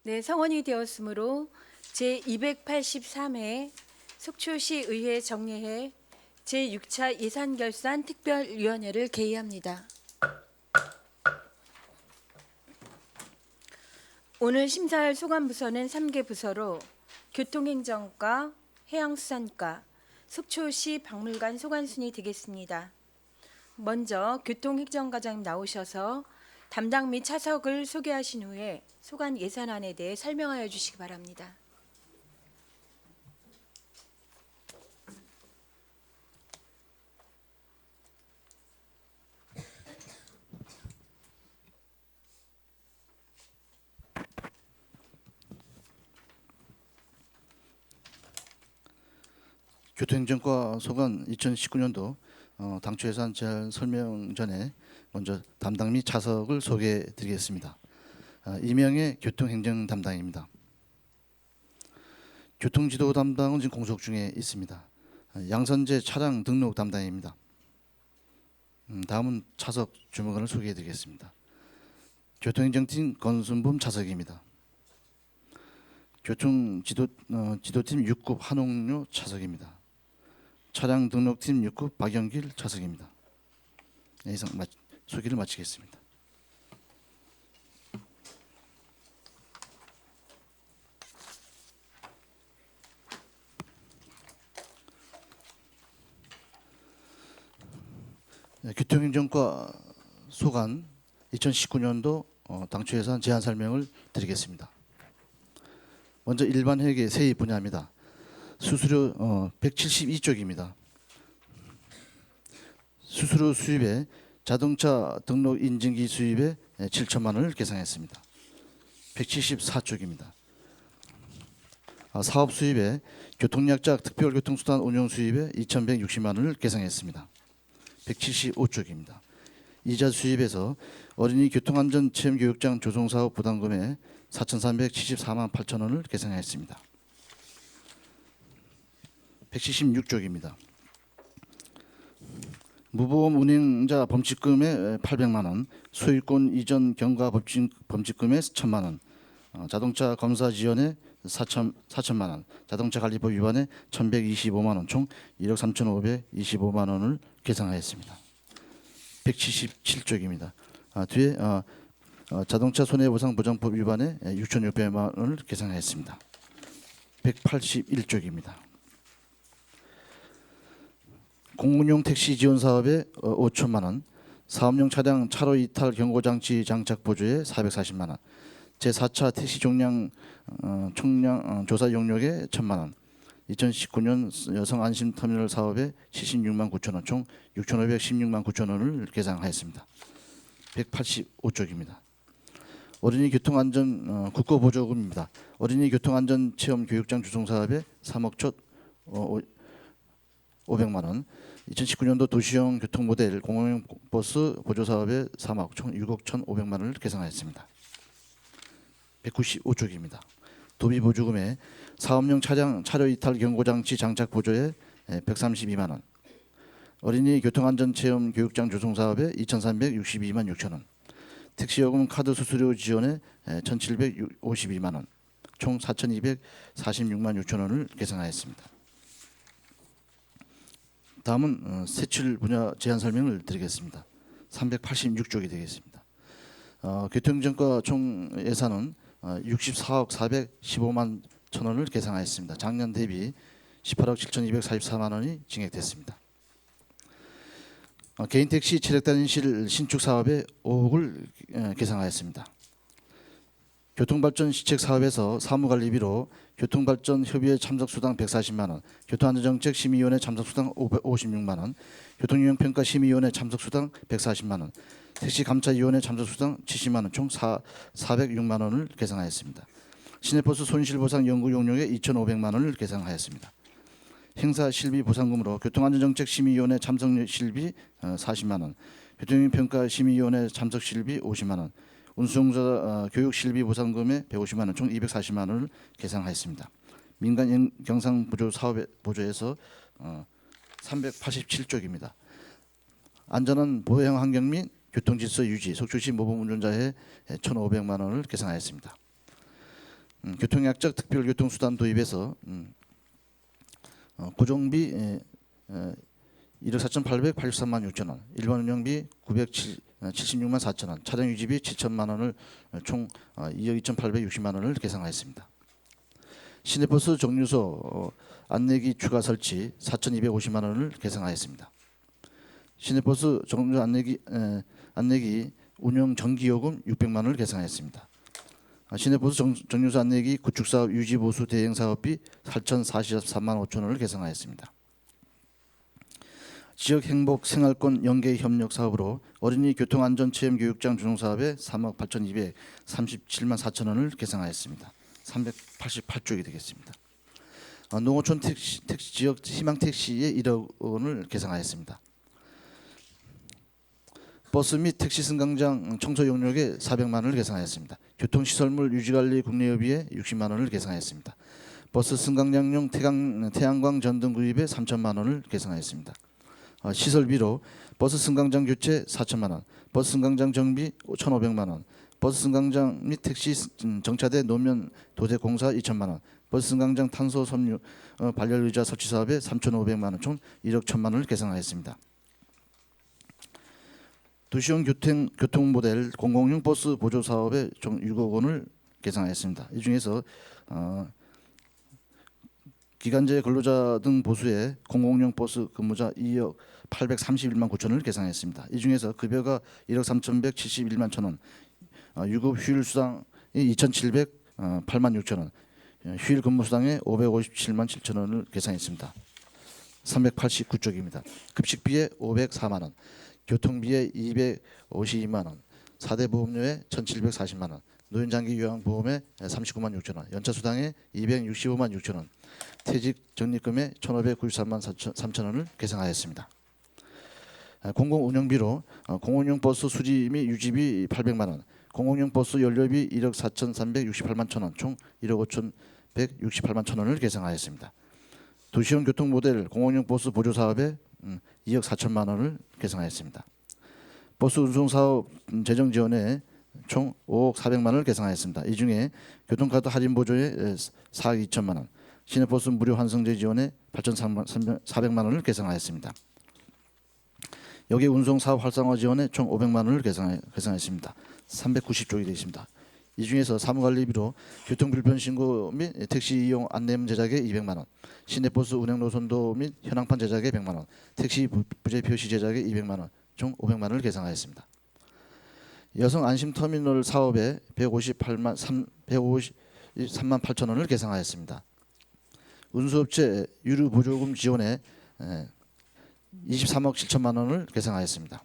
네, 성원이 되었으므로 제283회 속초시 의회 정례회 제6차 예산결산 특별위원회를 개의합니다. 오늘 심사할 소관부서는 3개 부서로 교통행정과, 해양수산과, 속초시 박물관 소관순이 되겠습니다. 먼저 교통행정과장님 나오셔서 담당 및 차석을 소개하신 후에 소관 예산안에 대해 설명하여 주시기 바랍니다. 교통행정과 소관 2019년도 당초 예산 제안 설명 전에 먼저 담당 및 차석을 소개해 드리겠습니다. 이명의 교통행정 담당입니다. 교통지도 담당은 지금 공석 중에 있습니다. 양선재 차량 등록 담당입니다. 다음은 차석 주무관을 소개해 드리겠습니다. 교통행정팀 권순범 차석입니다. 교통지도팀 6급 한홍료 차석입니다. 차량 등록팀 6급 박영길 차석입니다. 이상 소개를 마치겠습니다. 교통행정과 소관 2019년도 당초 예산 제안 설명을 드리겠습니다. 먼저 일반 회계 세입 분야입니다. 수수료 172쪽입니다. 수수료 수입에 자동차 등록 인증기 수입에 7천만 원을 계상했습니다. 174쪽입니다. 사업 수입에 교통약자 특별교통수단 운용 수입에 2,160만 원을 계상했습니다. 175쪽입니다. 이자 수입에서 어린이 교통안전체험교육장 조성사업 부담금에 4,374만 8천 원을 계상했습니다. 176쪽입니다. 무보험 운행자 범칙금에 800만 원, 소유권 이전 경과 범칙금에 1,000만 원, 자동차 검사 지연에 4천만 원, 자동차 관리법 위반에 1,125만 원, 총 1억 3,525만 원을 계상하였습니다. 177쪽입니다. 뒤에 자동차 손해보상 보장법 위반에 6,600만 원을 계상하였습니다. 181쪽입니다. 공군용 택시 지원 사업에 5천만 원, 사업용 차량 차로 이탈 경고장치 장착 보조에 440만 원, 제4차 택시 총량 조사 용역에 1,000만 원, 2019년 여성 안심 터미널 사업에 76만 9천 원, 총 6,516만 9천 원을 계상하였습니다. 185쪽입니다. 어린이 교통안전 국고보조금입니다. 어린이 교통안전 체험 교육장 주송 사업에 3억 첫 500만 원, 2019년도 도시형 교통모델 공공용 버스 보조 사업에 3억 총 6억 1,500만 원을 계상하였습니다. 195쪽입니다. 도비 보조금에 사업용 차량 차로 이탈 경고장치 장착 보조에 132만 원, 어린이 교통안전체험 교육장 조성 사업에 2,362만 6천 원, 택시요금 카드 수수료 지원에 1,752만 원, 총 4,246만 6천 원을 계상하였습니다. 다음은 세출 분야 제한 설명을 드리겠습니다. 386쪽이 되겠습니다. 교통정과 총 예산은 64억 415만 천 원을 계상하였습니다. 작년 대비 18억 7,244만 원이 증액됐습니다. 개인택시 체력단실 신축 사업에 5억을 계상하였습니다. 교통발전 시책 사업에서 사무관리비로 교통발전 협의회 참석수당 140만 원, 교통안전정책심의위원회 참석수당 56만 원, 교통유형평가심의위원회 참석수당 140만 원, 택시감차위원회 참석수당 70만 원, 총 406만 원을 계상하였습니다. 시내버스 손실보상 연구 용역에 2,500만 원을 계상하였습니다. 행사 실비 보상금으로 교통안전정책심의위원회 참석 실비 40만 원, 교통유형평가심의위원회 참석 실비 50만 원, 운수용자 교육 실비 보상금에 150만 원, 총 240만 원을 계상하였습니다. 민간 경상 보조 사업의 보조에서 387쪽입니다. 안전한 보행 환경 및 교통질서 유지, 속초시 모범 운전자에 1,500만 원을 계상하였습니다. 교통약적 특별교통수단 도입에서 고정비 1억 4,883만 6천 원, 일반 운영비 976만 4천 원, 차량 유지비 7천만 원을 총 2억 2,860만 원을 계상하였습니다. 시내버스 정류소 안내기 추가 설치 4,250만 원을 계상하였습니다. 시내버스 정류 안내기 운영 정기요금 600만 원을 계상하였습니다. 시내버스 정류소 안내기 구축사업 유지보수 대행사업비 8,043만 5천 원을 계상하였습니다. 지역 행복 생활권 연계 협력 사업으로 어린이 교통안전체험 교육장 주동 사업에 3억 8,237만 4천 원을 계상하였습니다. 388쪽이 되겠습니다. 농어촌 택시 지역 희망 택시에 1억 원을 계상하였습니다. 버스 및 택시 승강장 청소 용역에 400만 원을 계상하였습니다. 교통시설물 유지관리 국내협의에 60만 원을 계상하였습니다. 버스 승강장용 태양광 전등 구입에 3천만 원을 계상하였습니다. 시설비로 버스 승강장 교체 4천만 원, 버스 승강장 정비 1,500만 원, 버스 승강장 및 택시 정차대 노면 도대 공사 2천만 원, 버스 승강장 탄소 섬유 발열 의자 설치 사업에 3,500만 원, 총 1억 1천만 원을 계상하였습니다. 도시형 교통 모델 공공용 버스 보조 사업에 총 6억 원을 계상하였습니다. 이 중에서 기간제 근로자 등 보수에 공공용 버스 근무자 2억 831만 9천 원을 계상했습니다. 이 중에서 급여가 1억 3,171만 1천 원, 유급 휴일 수당이 2,708만 6천 원, 휴일 근무 수당에 557만 7천 원을 계상했습니다. 389쪽입니다. 급식비에 504만 원, 교통비에 252만 원, 4대 보험료에 1,740만 원, 노인장기 요양보험에 39만 6천 원, 연차수당에 265만 6천 원, 퇴직 적립금에 1,593만 3천 원을 계상하였습니다. 공공운영비로 공공용 버스 수리 및 유지비 800만 원, 공공용 버스 연료비 1억 4,368만 1천 원, 총 1억 5,168만 1천 원을 계상하였습니다. 도시형 교통 모델 공공용 버스 보조 사업에 2억 4천만 원을 계상하였습니다. 버스 운송 사업 재정 지원에 총 5억 400만 원을 계상하였습니다. 이 중에 교통카드 할인 보조에 4억 2천만 원, 시내버스 무료 환승제 지원에 8,400만 원을 계상하였습니다. 여기 운송 사업 활성화 지원에 총 500만 원을 계상했습니다. 390쪽이 되어 있습니다. 이 중에서 사무관리비로 교통불편 신고 및 택시 이용 안내문 제작에 200만 원, 시내버스 운행 노선도 및 현황판 제작에 100만 원, 택시 부재 표시 제작에 200만 원, 총 500만 원을 계상하였습니다. 여성 안심터미널 사업에 153만 8천 원을 계상하였습니다. 운수업체 유류 보조금 지원에 23억 7천만 원을 계상하였습니다.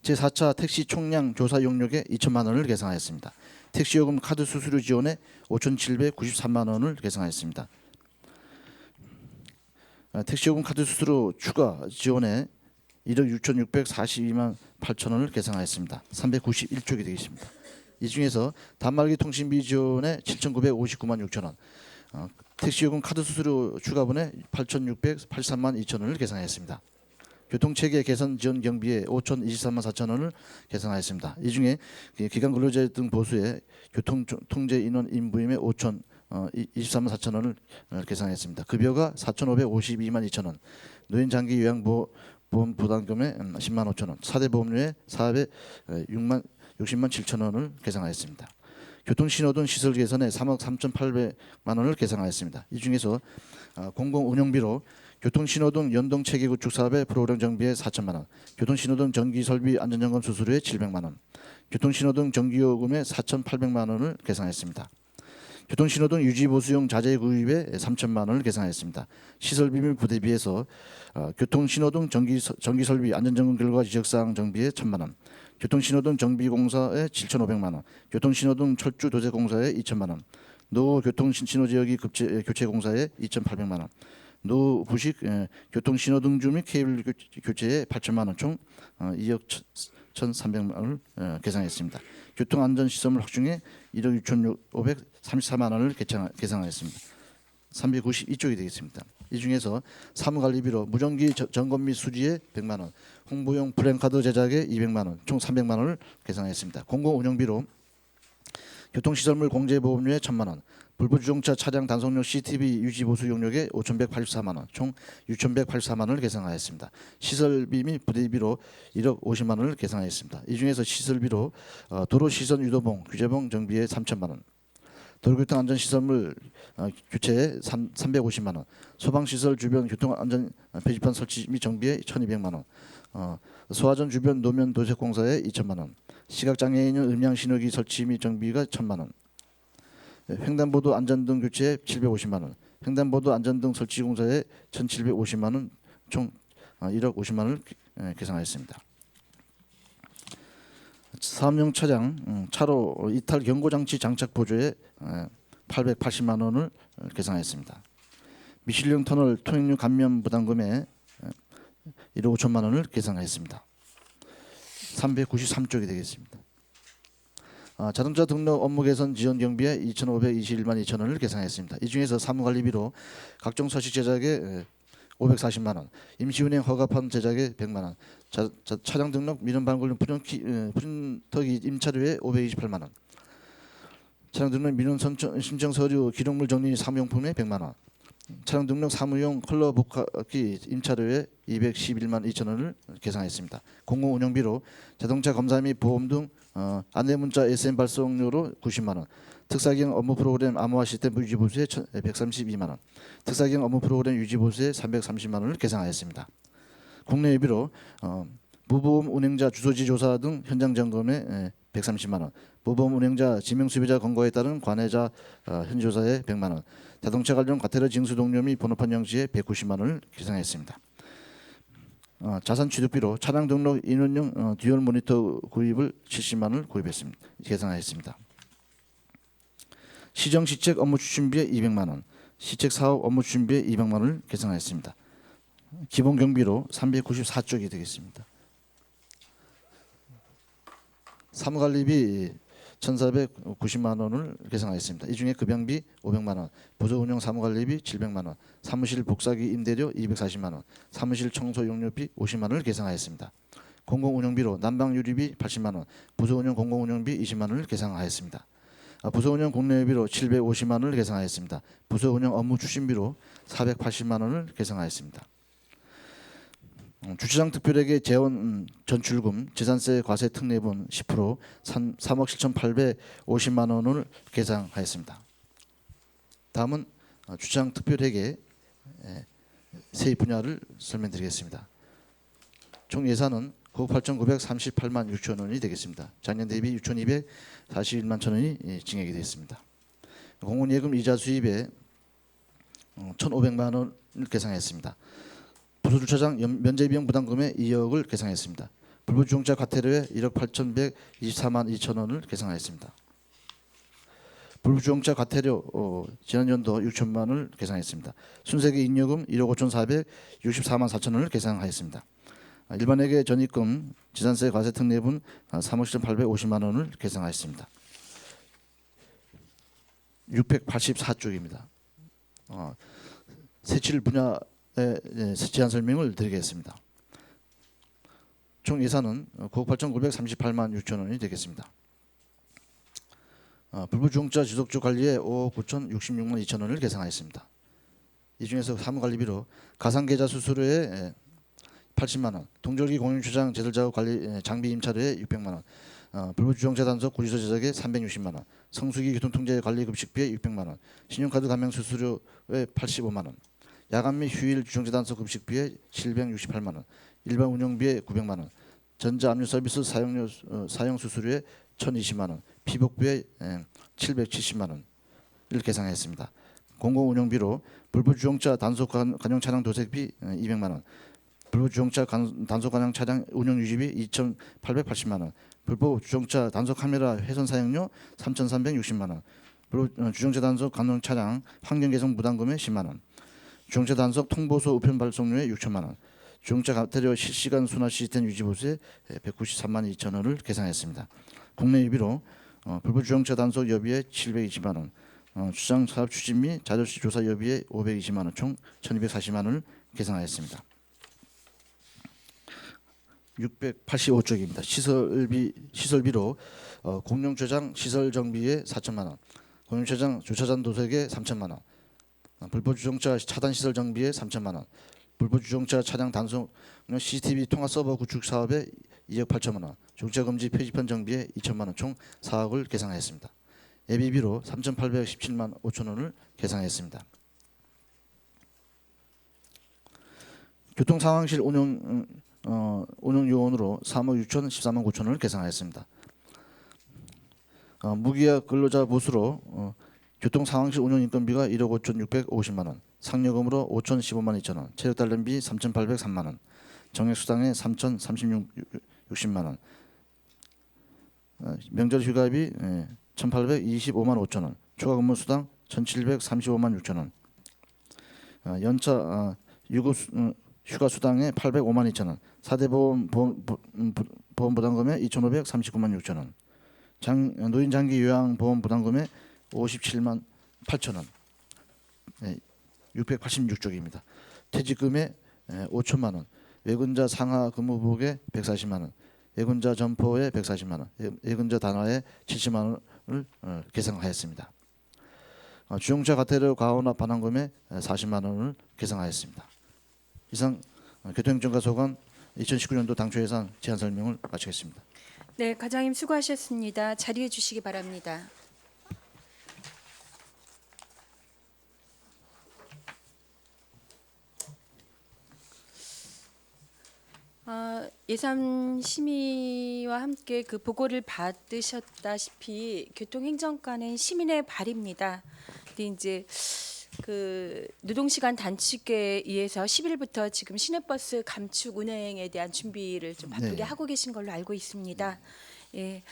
제4차 택시 총량 조사 용역에 2천만 원을 계상하였습니다. 택시요금 카드 수수료 지원에 5,793만 원을 계상하였습니다. 택시요금 카드 수수료 추가 지원에 1억 6,642만 8천 원을 계상하였습니다. 391쪽이 되겠습니다. 이 중에서 단말기 통신비 지원에 7,959만 6천 원, 택시요금 카드 수수료 추가분에 8,683만 2천 원을 계상했습니다. 교통체계 개선 지원 경비에 5,023만 4천 원을 계상하였습니다. 이 중에 기간 근로자 등 보수에 교통통제 인원 인부임에 5,023만 4천 원을 계상했습니다. 급여가 4,552만 2천 원, 노인장기 요양보험 부담금에 10만 5천 원, 4대 보험료에 406만 60만 7천 원을 계상하였습니다. 교통신호등 시설 개선에 3억 3,800만 원을 계상하였습니다. 이 중에서 공공운영비로 교통신호등 연동체계 구축 사업에 프로그램 정비에 4천만 원, 교통신호등 정기설비 안전점검 수수료에 700만 원, 교통신호등 정기요금에 4,800만 원을 계상했습니다. 교통신호등 유지보수용 자재 구입에 3천만 원을 계상했습니다. 시설비 및 부대비에서 교통신호등 정기설비 안전점검 결과 지적사항 정비에 1,000만 원, 교통신호등 정비공사에 7,500만 원, 교통신호등 철주 도제 공사에 2천만 원, 노후 교통신호지역이 교체 공사에 2,800만 원, 노후 부식 교통신호등주 및 케이블 교체에 8천만 원, 총 2억 1,300만 원을 계상했습니다. 교통안전시설물 확충에 1억 6,534만 원을 계상하였습니다. 392쪽이 되겠습니다. 이 중에서 사무관리비로 무전기 점검 및 수리에 100만 원, 홍보용 플랜카드 제작에 200만 원, 총 300만 원을 계상했습니다. 공공운영비로 교통시설물 공제보험료에 1,000만 원, 불부주정차 차량 단속용 CCTV 유지보수 용역에 5,184만 원, 총 6,184만 원을 계상하였습니다. 시설비 및 부대비로 1억 50만 원을 계상하였습니다. 이 중에서 시설비로 도로 시선 유도봉, 규제봉 정비에 3천만 원, 도로교통안전시설물 교체에 350만 원, 소방시설 주변 교통안전 표지판 설치 및 정비에 1,200만 원, 소화전 주변 노면 도색 공사에 2천만 원, 시각장애인은 음향 신호기 설치 및 정비가 1,000만 원, 횡단보도 안전등 교체에 750만 원, 횡단보도 안전등 설치 공사에 1,750만 원, 총 1억 50만 원을 계상하였습니다. 사업용 차량 차로 이탈 경고장치 장착 보조에 880만 원을 계상하였습니다. 미실령 터널 통행료 감면 부담금에 1억 5천만 원을 계상하였습니다. 393쪽이 되겠습니다. 자동차 등록 업무 개선 지원 경비에 2,521만 2천 원을 계상했습니다. 이 중에서 사무관리비로 각종 서식 제작에 540만 원, 임시운행 허가판 제작에 100만 원, 차량 등록 민원 발굴 프린터기 임차료에 528만 원, 차량 등록 민원 신청 서류 기록물 정리 사무용품에 100만 원, 차량 등록 사무용 컬러 복합기 임차료에 211만 2천 원을 계상했습니다. 공공운영비로 자동차 검사 및 보험 등 안내문자 SM 발송료로 90만 원, 특사경 업무 프로그램 암호화 시스템 유지보수에 132만 원, 특사경 업무 프로그램 유지보수에 330만 원을 계상하였습니다. 국내외비로 무보험 운행자 주소지 조사 등 현장 점검에 130만 원, 무보험 운행자 지명 수배자 권고에 따른 관해자 현조사에 100만 원, 자동차 관련 과태료 징수 동료 및 번호판 영시에 190만 원을 계상했습니다. 자산 취득비로 차량 등록 인원용 듀얼 모니터 구입을 70만 원을 계상하였습니다. 시정 시책 업무 추진비에 200만 원, 시책 사업 업무 추진비에 200만 원을 계상하였습니다. 기본 경비로 394쪽이 되겠습니다. 사무관리비 1,490만 원을 계상하였습니다. 이 중에 급양비 500만 원, 부서운영 사무관리비 700만 원, 사무실 복사기 임대료 240만 원, 사무실 청소 용료비 50만 원을 계상하였습니다. 공공운영비로 난방유리비 80만 원, 부서운영 공공운영비 20만 원을 계상하였습니다. 부서운영 국내비로 750만 원을 계상하였습니다. 부서운영 업무 추진비로 480만 원을 계상하였습니다. 주차장 특별회계 재원 전출금 재산세 과세 특례분 10% 3억 7,850만 원을 계상하였습니다. 다음은 주차장 특별회계 세입 분야를 설명드리겠습니다. 총 예산은 8,938만 6천 원이 되겠습니다. 작년 대비 6,241만 천 원이 증액이 되었습니다. 공원예금 이자 수입에 1,500만 원을 계상했습니다. 부서주차장 면제비용 부담금에 2억을 계상했습니다. 불부주정차 과태료에 1억 8,124만 2천 원을 계상하였습니다. 불부주정차 과태료 지난연도 6천만 원을 계상했습니다. 순세계 잉여금 1억 5,464만 4천 원을 계상하였습니다. 일반회계 전입금 지산세 과세 특례분 3억 7,850만 원을 계상하였습니다. 684쪽입니다. 세칠 분야의 제한 설명을 드리겠습니다. 총 예산은 9억 8,938만 6천 원이 되겠습니다. 불부주정차 지속적 관리에 5억 9,066만 2천 원을 계상하였습니다. 이 중에서 사무관리비로 가상계좌 수수료에 80만 원, 동절기 공영주차장 제설작업 관리 장비 임차료에 600만 원, 불부주정차 단속 구지서 제작에 360만 원, 성수기 교통통제 관리 급식비에 600만 원, 신용카드 감면 수수료에 85만 원, 야간 및 휴일 주정차 단속 급식비에 768만 원, 일반 운영비에 900만 원, 전자압류 서비스 사용 수수료에 1,020만 원, 피복비에 770만 원을 계상했습니다. 공공운영비로 불부주정차 단속 관용 차량 도색비 200만 원, 불부주정차 단속 관용 차량 운영 유지비 2,880만 원, 불부주정차 단속 카메라 훼손 사용료 3,360만 원, 주정차 단속 관용 차량 환경 개선 부담금에 10만 원, 주정차 단속 통보소 우편 발송료에 6천만 원, 주정차 과태료 실시간 순환 시스템 유지 보수에 193만 2천 원을 계상했습니다. 국내 유비로 불부주정차 단속 여비에 720만 원, 주차장 사업 추진 및 자료시 조사 여비에 520만 원, 총 1,240만 원을 계상하였습니다. 685쪽입니다. 시설비로 공용주차장 시설 정비에 4천만 원, 공용주차장 주차장 도색에 3천만 원, 불법주정차 차단 시설 정비에 3천만 원, 불법주정차 차량 단속 CCTV 통화 서버 구축 사업에 2억 8천만 원, 주정차 금지 표지판 정비에 2천만 원, 총 4억을 계상하였습니다. 예비비로 3,817만 5천 원을 계상했습니다. 교통상황실 운영 요원으로 3억 6천 14만 9천 원을 계상하였습니다. 무기약 근로자 보수로 교통상황실 운영 인건비가 1억 5천 650만 원, 상여금으로 5천 15만 2천 원, 체력 단련비 3,803만 원, 정액수당에 3천 60만 원, 명절 휴가비 1,825만 5천 원, 추가 근무 수당 1,735만 6천 원, 연차 유급 휴가 수당에 805만 2천 원, 사대 보험 부담금에 2,539만 6천 원, 노인 장기 요양 보험 부담금에 57만 8천 원, 686쪽입니다. 퇴직금에 5천만 원, 외근자 상하 근무복에 140만 원, 외근자 점포에 140만 원, 외근자 단화에 70만 원을 계상하였습니다. 주용차 과태료 과원화 반환금에 40만 원을 계상하였습니다. 이상 교통행정과 소관 2019년도 당초 예산 제안 설명을 마치겠습니다. 네, 과장님 수고하셨습니다. 자리해 주시기 바랍니다. 예산 심의와 함께 그 보고를 받으셨다시피 교통행정과는 시민의 발입니다. 근데 이제 그 노동시간 단축에 의해서 10일부터 지금 시내버스 감축 운행에 대한 준비를 좀 바쁘게 네. 하고 계신 걸로 알고 있습니다. 예,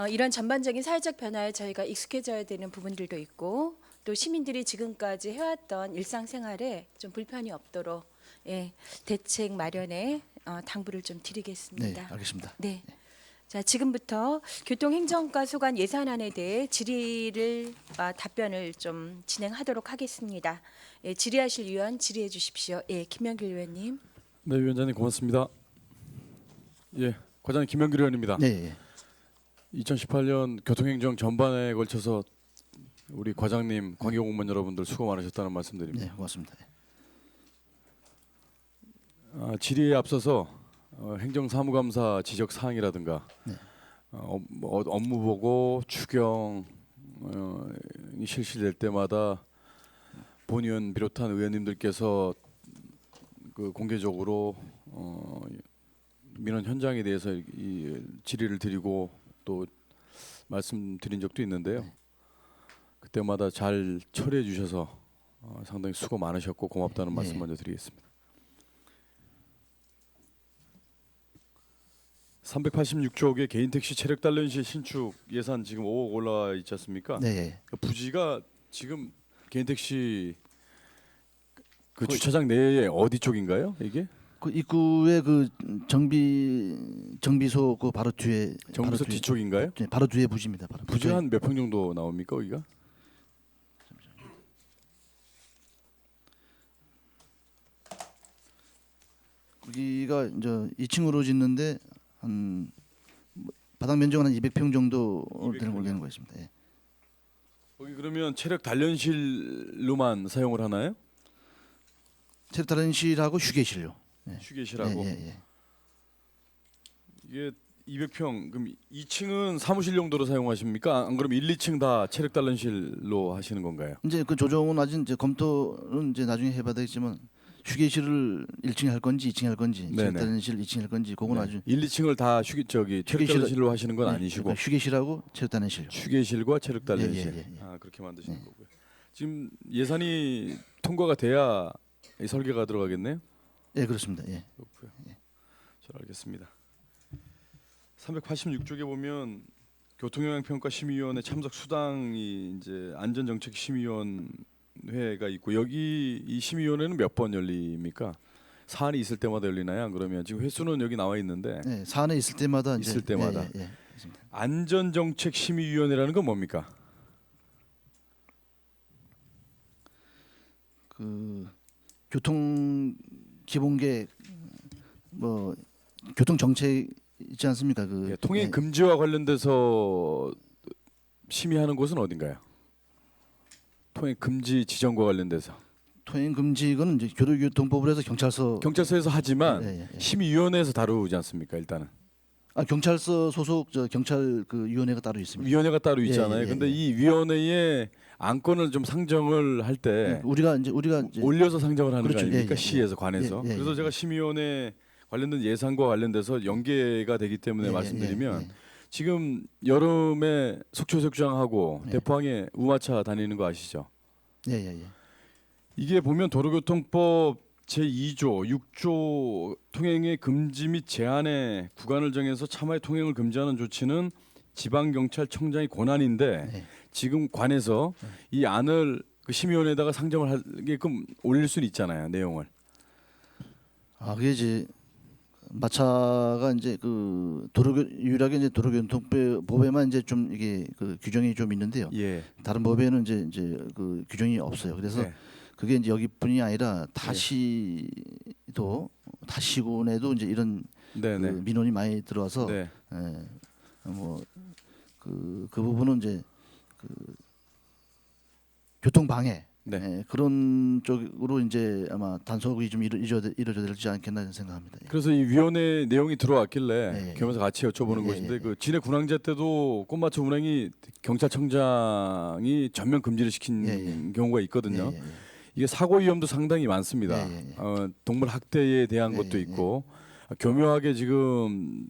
이런 전반적인 사회적 변화에 저희가 익숙해져야 되는 부분들도 있고 또 시민들이 지금까지 해왔던 일상생활에 좀 불편이 없도록 대책 마련에 당부를 좀 네, 드리겠습니다. 알겠습니다. 네. 자, 지금부터 교통행정과 소관 예산안에 대해 질의를 답변을 좀 진행하도록 하겠습니다. 질의하실 위원 질의해 주십시오. 김명길 의원님. 네, 위원장님 고맙습니다. 예, 과장님 김명길 의원입니다. 네, 2018년 교통행정 전반에 걸쳐서 우리 과장님, 관계공무원 여러분들 수고 많으셨다는 말씀드립니다. 네, 고맙습니다. 질의에 앞서서 행정사무감사 지적 사항이라든가 네. 업무 보고 추경 실시될 때마다 본의원 비롯한 의원님들께서 그 공개적으로 민원 현장에 대해서 이 질의를 드리고 또 말씀드린 적도 있는데요. 그때마다 잘 처리해 주셔서 상당히 수고 많으셨고 고맙다는 말씀 먼저 드리겠습니다. 386쪽의 개인택시 체력 단련시 신축 예산 지금 5억 올라와 있지 않습니까? 네, 그 부지가 지금 개인택시 그 주차장 내에 어디 쪽인가요? 이게 그 입구에 그 정비소 그 바로 뒤에 정부서 바로 뒤쪽인가요? 네, 바로 뒤에 부지입니다. 바로 부지 한 몇 평 정도 나옵니까, 여기가? 거기가 이제 2층으로 짓는데 한 바닥 면적은 한 200평 정도 되는 걸로 되는 거 있습니다. 예. 거기 그러면 체력 단련실로만 사용을 하나요? 체력 단련실하고 휴게실요. 예. 휴게실하고. 예. 이게 200평 그럼 2층은 사무실 용도로 사용하십니까? 안 그러면 1, 2층 다 체력 단련실로 하시는 건가요? 이제 그 조정은 아직 이제 검토는 이제 나중에 해봐야 되겠지만 휴게실을 1층에 할 건지 2층에 할 건지 네네. 체력 단련실 2층에 할 건지 그건 아주 1, 2층을 다 체력 단련실로 하시는 건 예, 아니시고 그러니까 휴게실하고 체력 단련실요. 휴게실과 체력 단련실. 예. 그렇게 만드시는 거고요. 지금 예산이 통과가 돼야 이 설계가 들어가겠네요. 예, 그렇습니다. 예. 그렇고요. 잘 알겠습니다. 386쪽에 보면 교통영향평가심의위원회 참석 수당이 이제 안전정책심의위원회가 있고 여기 이 심의위원회는 몇 번 열립니까? 사안이 있을 때마다 열리나요? 안 그러면 지금 횟수는 여기 나와 있는데 네, 사안에 있을 때마다 이제, 있을 때마다. 예. 그렇습니다. 안전정책심의위원회라는 건 뭡니까? 그 교통 기본계획 뭐 교통 정책 있지 않습니까? 그 예, 통행 금지와 관련돼서 심의하는 곳은 어딘가요? 통행 금지 지정과 관련돼서 통행 금지 이거는 이제 교도교통법으로 해서 경찰서에서 하지만 예, 예, 예. 심의위원회에서 다루지 않습니까? 일단은 경찰서 소속 저 경찰 그 위원회가 따로 있습니다. 위원회가 따로 예, 있잖아요. 예, 근데 예. 이 위원회의 안건을 좀 상정을 할 때 우리가 이제 올려서 상정을 하는 그렇죠. 거 아닙니까? 예, 예, 시에서 관해서. 예, 예, 그래서 예. 제가 심의위원회 관련된 예산과 관련돼서 연계가 되기 때문에 예, 말씀드리면 예, 예. 지금 여름에 속초석주항하고 예. 대포항에 우마차 다니는 거 아시죠? 예, 예, 예. 이게 보면 도로교통법 제2조, 6조 통행의 금지 및 제한의 구간을 정해서 차마의 통행을 금지하는 조치는 지방경찰청장의 권한인데 네. 지금 관에서 이 안을 그 심의위원회에다가 상정을 하게끔 올릴 수는 있잖아요, 내용을. 그게 이제 마차가 이제 그 유일하게 이제 도로교통법에만 이제 좀 이게 그 규정이 좀 있는데요. 예. 다른 법에는 이제 그 규정이 없어요. 그래서 네. 그게 이제 여기뿐이 아니라 타시군에도 이제 이런 네, 그 네. 민원이 많이 들어와서 네. 뭐그 부분은 이제 그 교통 방해 네. 그런 쪽으로 이제 아마 단속이 좀 이루어져야 되지 않겠나 생각합니다. 예. 그래서 이 위원회 내용이 들어왔길래 예, 예. 겸해서 같이 여쭤보는 예, 것인데 예, 그 진해 군항제 때도 꽃마차 운행이 경찰청장이 전면 금지를 시킨 예, 예. 경우가 있거든요. 예, 예, 예. 이게 사고 위험도 상당히 많습니다. 예, 예, 예. 동물 학대에 대한 예, 것도 예, 있고 교묘하게 지금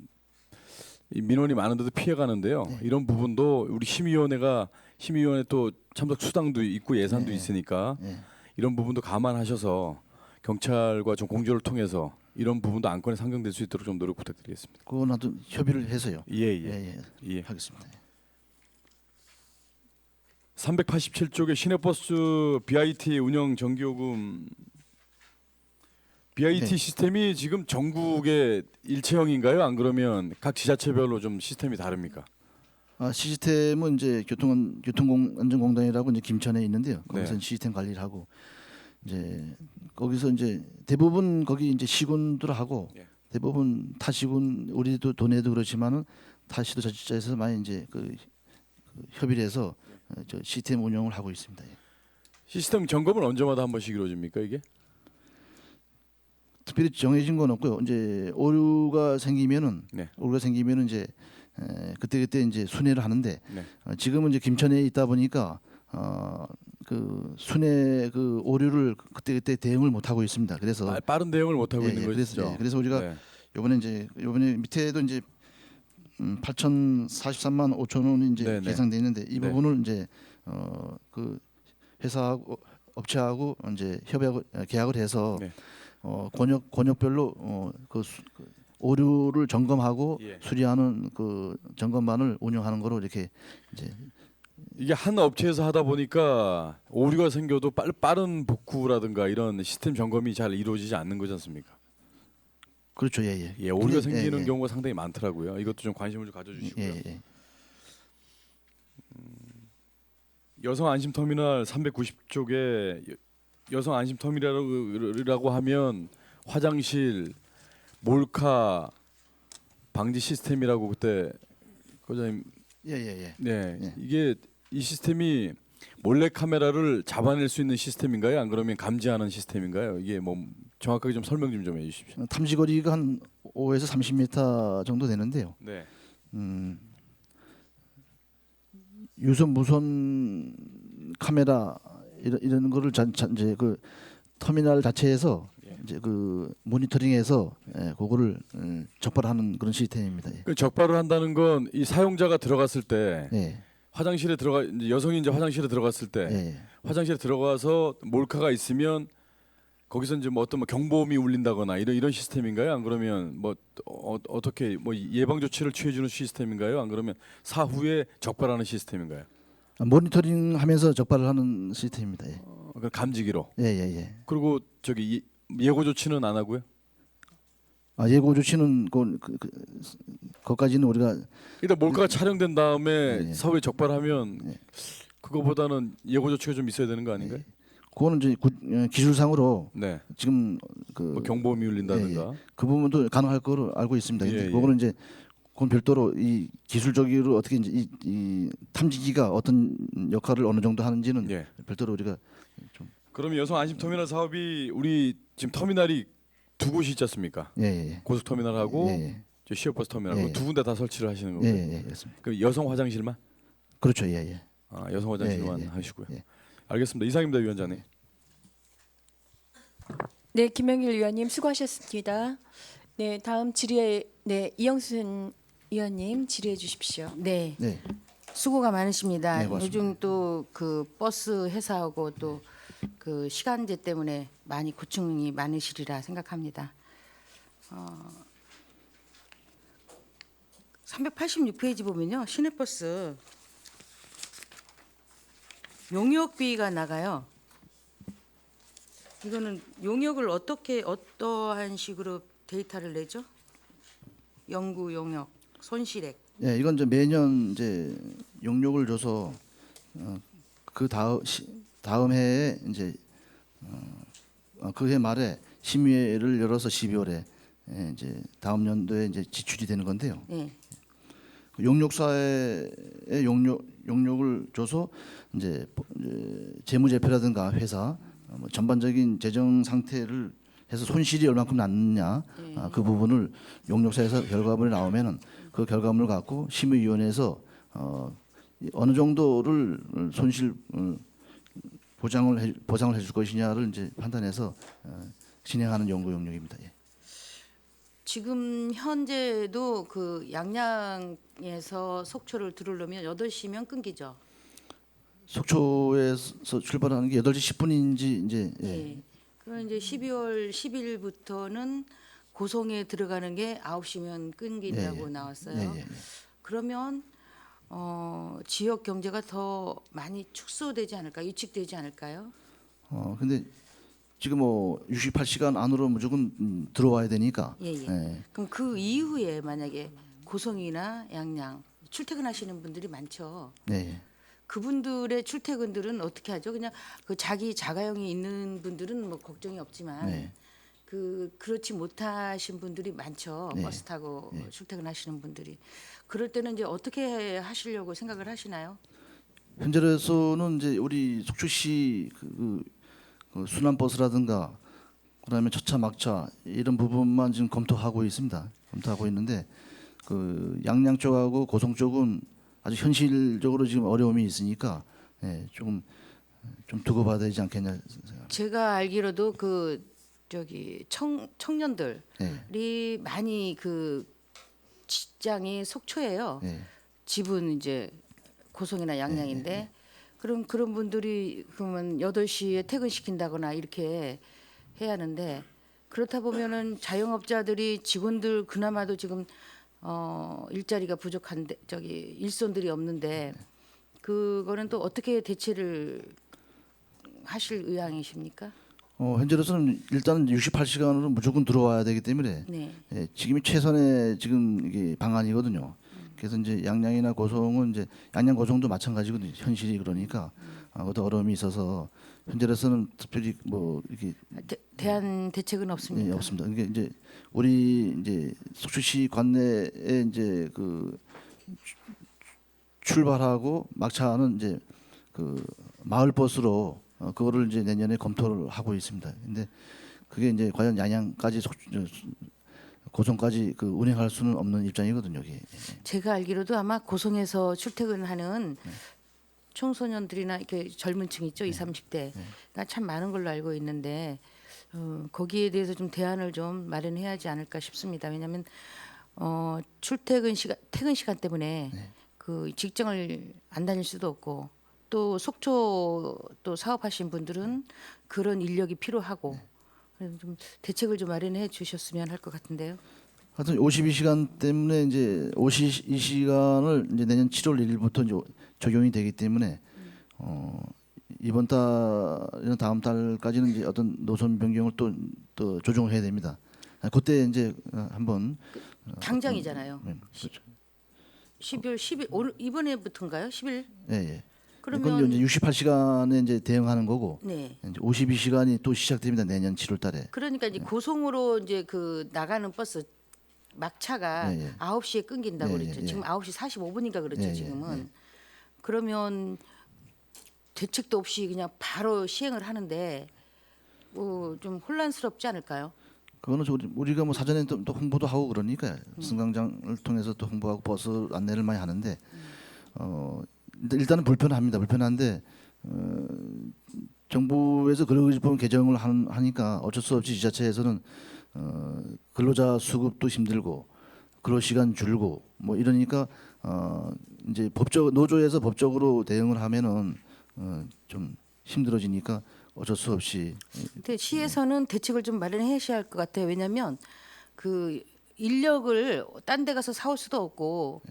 이 민원이 많은데도 피해가는데요. 예. 이런 부분도 우리 심의위원회 또 참석 수당도 있고 예산도 예, 있으니까 예. 이런 부분도 감안하셔서 경찰과 좀 공조를 통해서 이런 부분도 안건에 상정될 수 있도록 좀 노력 부탁드리겠습니다. 그건 아주 협의를 해서요. 예예. 예, 예. 하겠습니다. 387쪽의 시내버스 BIT 운영 정기요금 BIT 네. 시스템이 지금 전국의 일체형인가요? 안 그러면 각 지자체별로 좀 시스템이 다릅니까? 시스템은 이제 교통안전공단이라고 이제 김천에 있는데요. 거기서 네. 시스템 관리를 하고 이제 거기서 이제 대부분 거기 이제 시군들하고 예. 대부분 타시군 우리도 도내도 그렇지만은 타시도 자치자에서 많이 이제 그 협의를 해서 저 시스템 운영을 하고 있습니다. 예. 시스템 점검은 언제마다 한 번씩 이루어집니까 이게? 특별히 정해진 건 없고요. 이제 오류가 생기면은 네. 이제 그때 이제 순회를 하는데 네. 지금은 이제 김천에 있다 보니까 그 순회 그 오류를 그때 대응을 못 하고 있습니다. 그래서 빠른 대응을 못 하고 예, 있는 예, 것이죠. 그래서 우리가 네. 요번에 밑에도 이제 8,043만 5천 원이 이제 네, 네. 계상돼 있는데 이 네. 부분을 이제 그 회사하고 업체하고 이제 협약을 계약을 해서 네. 권역별로 그 오류를 점검하고 예. 수리하는 그 점검반을 운영하는 거로 이렇게 이제 이게 한 업체에서 하다 보니까 오류가 생겨도 빠른 복구라든가 이런 시스템 점검이 잘 이루어지지 않는 거지 않습니까? 그렇죠, 예. 예, 오류가 근데, 생기는 경우가 상당히 많더라고요. 이것도 좀 관심을 좀 가져주시고요. 예. 여성 안심 터미널 390쪽에 여성 안심 터미널이라고 하면 화장실, 몰카 방지 시스템이라고 그때 거장님 예. 네 예. 이게 이 시스템이 몰래 카메라를 잡아낼 수 있는 시스템인가요? 안 그러면 감지하는 시스템인가요? 이게 뭐 정확하게 좀 설명 좀 해주십시오. 탐지거리가 한 5에서 30m 정도 되는데요. 네. 유선 무선 카메라 이런 거를 이제 그 터미널 자체에서 예. 이제 그 모니터링해서 그거를 적발하는 그런 시스템입니다. 예. 그 적발을 한다는 건 이 사용자가 들어갔을 때 예. 화장실에 이제 여성이 이제 화장실에 들어갔을 때 예. 화장실에 들어가서 몰카가 있으면 거기서 이제 뭐 어떤 경보음이 울린다거나 이런 시스템인가요? 안 그러면 뭐 어떻게 뭐 예방 조치를 취해주는 시스템인가요? 안 그러면 사후에 적발하는 시스템인가요? 모니터링하면서 적발을 하는 시스템입니다. 예. 그 감지기로. 예. 그리고 저기 예고 조치는 안 하고요? 예고 조치는 그것까지는 우리가 일단 몰카가 촬영된 다음에 예. 사후에 적발하면 예. 그거보다는 예고 조치가 좀 있어야 되는 거 아닌가요? 그거는 이제 기술상으로 네. 지금 그 뭐 경보음이 울린다든가. 그 부분도 가능할 거로 알고 있습니다. 근데 예, 예. 그거는 이제 그건 별도로 이 기술적으로 어떻게 이제 이 탐지기가 어떤 역할을 어느 정도 하는지는 예. 별도로 우리가 좀 그럼 여성 안심 터미널 사업이 우리 지금 터미널이 두 곳이 있지 않습니까? 예. 고속터미널하고 예. 저 시외버스 터미널하고 예. 두 군데 다 설치를 하시는 예. 거고요. 예. 그렇습니다. 그 여성 화장실만? 그렇죠. 예. 아, 여성 화장실만 예, 예, 하시고요. 예. 알겠습니다. 이상입니다, 위원장님. 네, 김영일 위원님 수고하셨습니다. 네, 다음 질의 이영순 위원님 질의해 주십시오. 네, 네. 수고가 많으십니다. 네, 고맙습니다. 요즘 또 그 버스 회사하고 또 그 시간제 때문에 많이 고충이 많으시리라 생각합니다. 386페이지 보면요, 시내버스 용역비가 나가요. 이거는 용역을 어떠한 식으로 데이터를 내죠? 연구 용역 손실액. 예, 이건 이제 매년 이제 용역을 줘서 그 다음 해에 이제 그 해 말에 심의회를 열어서 12월에 이제 다음 연도에 이제 지출이 되는 건데요. 네. 용역사에 용역을 줘서 이제 재무제표라든가 회사 뭐 전반적인 재정 상태를 해서 손실이 얼마큼 났느냐 그 부분을 용역사에서 결과물이 나오면은 그 결과물을 갖고 심의위원회에서 어느 정도를 손실 보상을 해줄 것이냐를 이제 판단해서 진행하는 연구 용역입니다. 예. 지금 현재도 그 양양에서 속초를 들어오려면 8시면 끊기죠. 속초에서 출발하는 게 8시 10분인지 이제 예. 그럼 이제 12월 10일부터는 고성에 들어가는 게 9시면 끊긴다고 나왔어요. 예. 그러면 지역 경제가 더 많이 축소되지 않을까, 유축되지 않을까요? 근데 지금 뭐 68시간 안으로 무조건 들어와야 되니까. 예. 그럼 그 이후에 만약에 고성이나 양양 출퇴근하시는 분들이 많죠. 네. 그분들의 출퇴근들은 어떻게 하죠? 그냥 그 자기 자가용이 있는 분들은 뭐 걱정이 없지만 네. 그렇지 못하신 분들이 많죠. 네. 버스 타고 출퇴근하시는 분들이. 그럴 때는 이제 어떻게 하시려고 생각을 하시나요? 현재로서는 이제 우리 속초시 그 순환버스라든가 그다음에 첫차 막차 이런 부분만 지금 검토하고 있습니다. 검토하고 있는데 그 양양 쪽하고 고성 쪽은 아주 현실적으로 지금 어려움이 있으니까 좀 두고 봐야 되지 않겠냐 생각. 제가 알기로도 그 저기 청년들이 네. 많이 그 직장이 속초예요. 네. 집은 이제 고성이나 양양인데 그럼 그런 분들이 그러면 8시에 퇴근시킨다거나 이렇게 해야 하는데 그렇다 보면은 자영업자들이 직원들 그나마도 지금 일자리가 부족한데 저기 일손들이 없는데 그거는 또 어떻게 대체를 하실 의향이십니까? 현재로서는 일단은 68시간으로 무조건 들어와야 되기 때문에 네. 지금이 최선의 지금 이게 방안이거든요. 그래서 이제 양양이나 고성은 이제 양양 고성도 마찬가지거든요. 현실이 그러니까 그것도 어려움이 있어서 현재로서는 특별히 뭐 이렇게 대안 대책은 없습니까? 없습니다. 이게 이제 우리 이제 속초시 관내에 이제 그 출발하고 막차는 이제 그 마을 버스로 그거를 이제 내년에 검토를 하고 있습니다. 근데 그게 이제 과연 양양까지 고성까지 그 운행할 수는 없는 입장이거든요. 여기. 제가 알기로도 아마 고성에서 출퇴근하는 청소년들이나 이렇게 젊은 층 있죠, 20, 30대가 참 많은 걸로 알고 있는데 거기에 대해서 좀 대안을 좀 마련해야 하지 않을까 싶습니다. 왜냐하면 퇴근 시간 때문에 그 직장을 안 다닐 수도 없고 또 속초 또 사업하신 분들은 그런 인력이 필요하고 그래서 좀 대책을 좀 마련해 주셨으면 할 것 같은데요. 하여튼 52시간 때문에 이제 52시간을 이제 내년 7월 1일부터 이제 적용이 되기 때문에 이번 달이나 다음 달까지는 이제 어떤 노선 변경을 또 조정해야 됩니다. 그때 이제 한번 당장이잖아요. 그렇죠. 12월 10일 오늘 이번에부터인가요? 10일? 예. 그건 그러면 이제 68시간에 이제 대응하는 거고 네. 이제 52시간이 또 시작됩니다. 내년 7월달에. 그러니까 이제 고성으로 이제 그 나가는 버스 막차가 예, 예. 9시에 끊긴다고 예, 그랬죠. 예, 예. 지금 9시 45분인가 그렇죠, 예, 예, 지금은. 그러면 대책도 없이 그냥 바로 시행을 하는데 뭐 좀 혼란스럽지 않을까요? 그거는 우리가 뭐 사전에 또 홍보도 하고 그러니까 승강장을 통해서 또 홍보하고 버스 안내를 많이 하는데 일단은 불편합니다. 불편한데 정부에서 근로기준법 개정을 하니까 어쩔 수 없이 지자체에서는 근로자 수급도 힘들고 근로 시간 줄고 뭐 이러니까 이제 노조에서 법적으로 대응을 하면은 좀 힘들어지니까 어쩔 수 없이 근데 시에서는 대책을 좀 마련해 주셔야 할 것 같아요. 왜냐하면 그 인력을 딴 데 가서 사올 수도 없고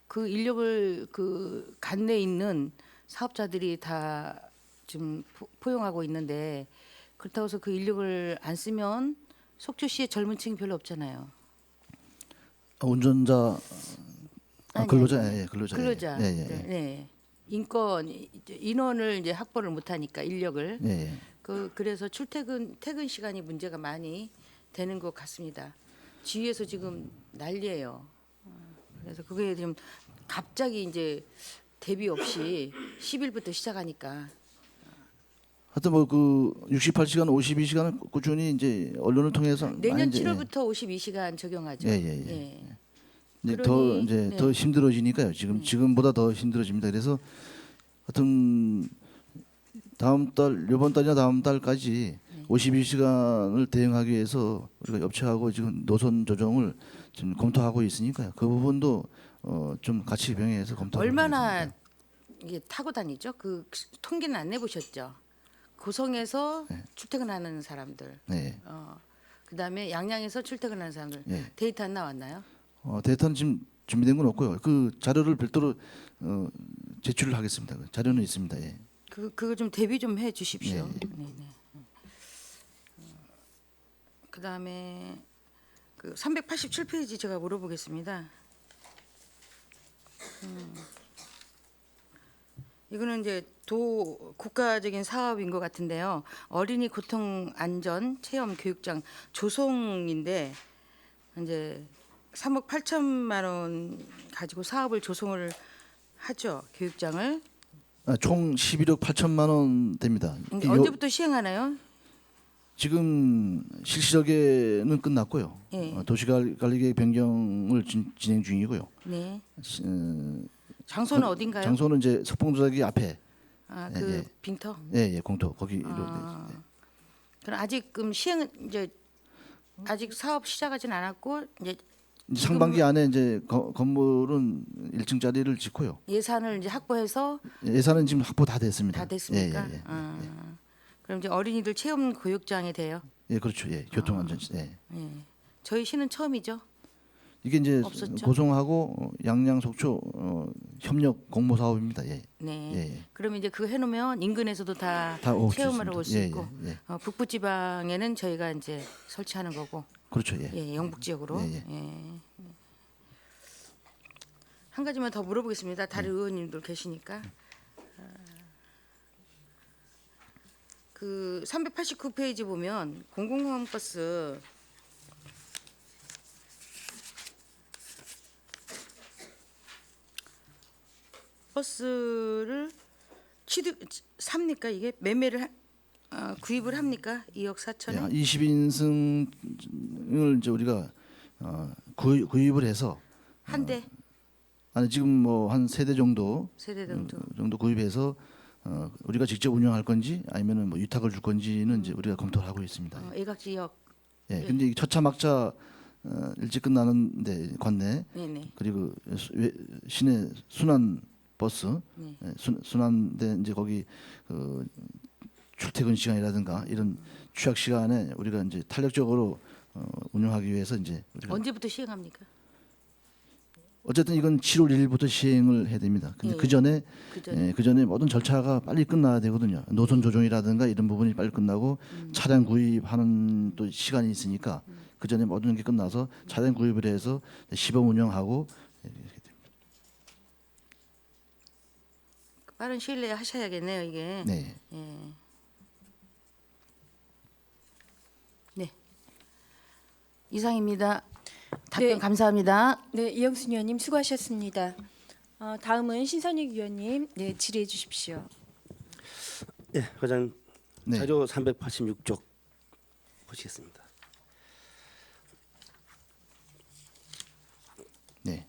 그 인력을 그 관내에 있는 사업자들이 다 지금 포용하고 있는데 그렇다고 해서 그 인력을 안 쓰면 속초시에 젊은 층이 별로 없잖아요. 운전자 아니, 근로자 아니, 예, 근로자 근로자. 예, 예, 예. 네. 인권 인원을 이제 확보를 못 하니까 인력을 예, 예. 그래서 퇴근 시간이 문제가 많이 되는 것 같습니다. 주위에서 지금 난리예요. 그래서 그게 좀 갑자기 이제 대비 없이 10일부터 시작하니까 하여튼 뭐 그 68시간, 52시간을 꾸준히 이제 언론을 통해서 내년 많이 이제 7월부터 52시간 적용하죠. 예, 예, 예. 예. 이제 그러니, 네. 더 힘들어지니까요. 지금보다 더 힘들어집니다. 그래서 하여튼 이번 달이나 다음 달까지 52시간을 대응하기 위해서 우리가 업체하고 지금 노선 조정을 지금 검토하고 있으니까요. 그 부분도 좀 같이 병행해서 검토하고 얼마나 있습니다. 이게 타고 다니죠? 그 통계는 안 내보셨죠? 고성에서 출퇴근하는 사람들, 네. 그다음에 양양에서 출퇴근하는 사람들 네. 데이터 안 나왔나요? 데이터는 지금 준비된 건 없고요. 그 자료를 별도로 제출을 하겠습니다. 그 자료는 있습니다. 예. 그거 좀 대비 좀 해 주십시오. 예, 네네. 그다음에 그 387페이지 제가 물어보겠습니다. 이거는 이제 국가적인 사업인 것 같은데요. 어린이 교통 안전 체험 교육장 조성인데 이제 3억 8천만 원 가지고 사업을 조성을 하죠. 교육장을. 총 11억 8천만 원 됩니다. 이게 언제부터 시행하나요? 지금 실시적에는 끝났고요. 예. 도시관리계획 변경을 진행 중이고요. 네. 어, 장소는 어딘가요? 장소는 이제 석봉도자기 앞에 그 예. 빙터. 예, 공터 거기로 그럼 아직 시행은 이제 아직 사업 시작하진 않았고 이제 이제 상반기 안에 이제 건물은 1층짜리를 짓고요. 예산을 이제 확보해서 예산은 지금 확보 다 됐습니다. 다 됐습니까? 예, 예, 예. 그럼 이제 어린이들 체험 교육장이 돼요. 예, 그렇죠. 예, 교통안전. 예. 예. 저희 시는 처음이죠. 이게 이제 없었죠? 고성하고 양양 속초 협력 공모 사업입니다. 예. 네. 예. 그러면 이제 그거 해놓으면 인근에서도 다 올 수 체험하러 있습니다. 올 수 예, 있고 예, 예. 북부 지방에는 저희가 이제 설치하는 거고, 그렇죠. 예. 예, 영북 지역으로. 예, 예. 예. 한 가지만 더 물어보겠습니다. 다른 의원님들 계시니까. 그 389페이지 보면 공공항 버스 버스를 삽니까? 이게 매매를 구입을 합니까? 2억 4천에? 20인승을 이제 우리가 구입을 해서 한 대, 아니 지금 뭐 한 세 대 정도 세대 정도. 구입해서 우리가 직접 운영할 건지 아니면은 뭐 위탁을 줄 건지는 이제 우리가 검토를 하고 있습니다. 애각지역. 예. 근데 이 첫차 막차 일찍 끝나는데 관내 네네. 그리고 시내 순환 버스 네. 순환대 이제 거기 그 출퇴근 시간이라든가 이런 취약 시간에 우리가 이제 탄력적으로 운영하기 위해서 이제 우리가 언제부터 시행합니까? 어쨌든 이건 7월 1일부터 시행을 해야 됩니다. 근데 예. 그 전에 그전에. 그 전에 모든 절차가 빨리 끝나야 되거든요. 노선 조정이라든가 이런 부분이 빨리 끝나고 차량 구입하는 또 시간이 있으니까 그 전에 모든 게 끝나서 차량 구입을 해서 시범 운영하고 빠른 시일 내에 하셔야겠네요, 이게. 네. 예. 네. 이상입니다. 답변 네. 감사합니다. 네, 이영순 의원님 수고하셨습니다. 다음은 신선익 의원님, 네, 질의해 주십시오. 예, 과장 네. 자료 386쪽 보시겠습니다. 네.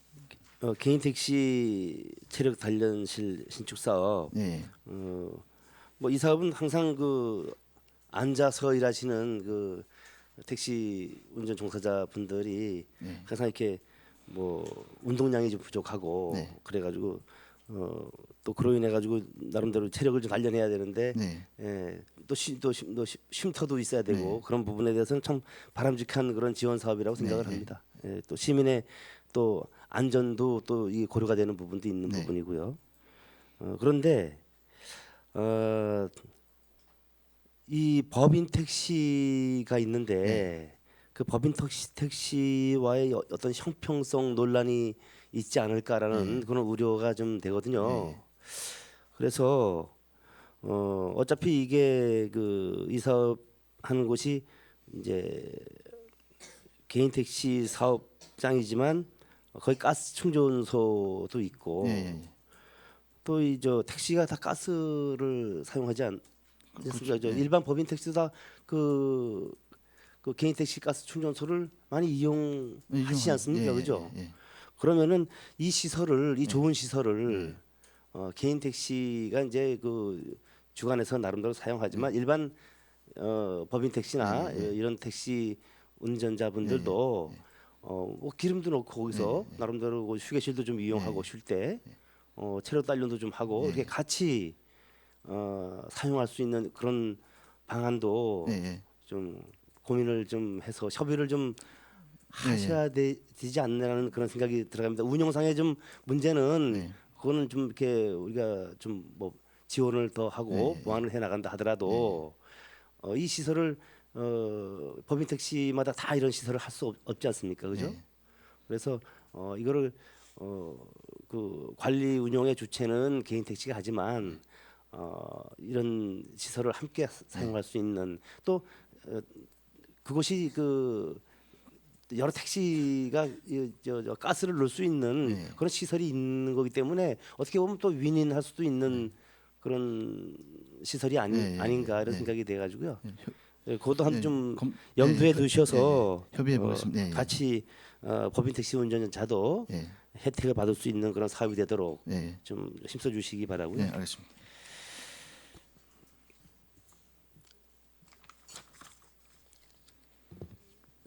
개인 택시 체력 단련실 신축 사업. 네. 뭐 이 사업은 항상 그 앉아서 일하시는 그 택시 운전 종사자 분들이 네. 항상 이렇게 뭐 운동량이 좀 부족하고 네. 그래가지고 또 그로 인해 가지고 나름대로 체력을 좀 단련해야 되는데 네. 또 쉼터도 있어야 되고 그런 부분에 대해서는 참 바람직한 그런 지원 사업이라고 생각을 합니다. 또 시민의 또 안전도 또 이 고려가 되는 부분도 있는 네. 부분이고요. 그런데 이 법인 택시가 있는데 그 법인 택시와의 어떤 형평성 논란이 있지 않을까라는 그런 우려가 좀 되거든요. 그래서 어차피 이게 그 이 사업 하는 곳이 이제 개인 택시 사업장이지만 거기 가스 충전소도 있고 네. 또 이 저 택시가 다 가스를 사용하지 않습니까? 저 일반 법인 택시도 다그 개인 택시 가스 충전소를 많이 이용하시지 않습니까? 그죠? 그러면은 이 시설을 이 좋은 시설을 개인 택시가 이제 그 주관해서 나름대로 사용하지만 일반 법인 택시나 이런 택시 운전자분들도 뭐 기름도 넣고 거기서 나름대로 그 휴게실도 좀 이용하고 쉴 때 체력 단련도 좀 하고 이렇게 같이 사용할 수 있는 그런 방안도 좀 고민을 좀 해서 협의를 좀 하셔야 되지 않나라는 그런 생각이 들어갑니다. 운영상의 좀 문제는 그거는 좀 이렇게 우리가 좀 뭐 지원을 더 하고 보완을 해 나간다 하더라도 이 시설을 법인 택시마다 다 이런 시설을 할 수 없지 않습니까, 그죠? 그래서 이거를 그 관리 운영의 주체는 개인 택시가 하지만 이런 시설을 함께 사용할 수 있는 또 그것이 그 여러 택시가 저 가스를 넣을 수 있는 그런 시설이 있는 거기 때문에 어떻게 보면 또 윈윈할 수도 있는 그런 시설이 아닌가 이런 생각이 돼가지고요. 그것도 한 좀 염두에 두셔서 협의해 보겠습니다. 같이 법인 택시 운전자도 혜택을 받을 수 있는 그런 사업이 되도록 좀 힘써 주시기 바라고요. 네, 알겠습니다.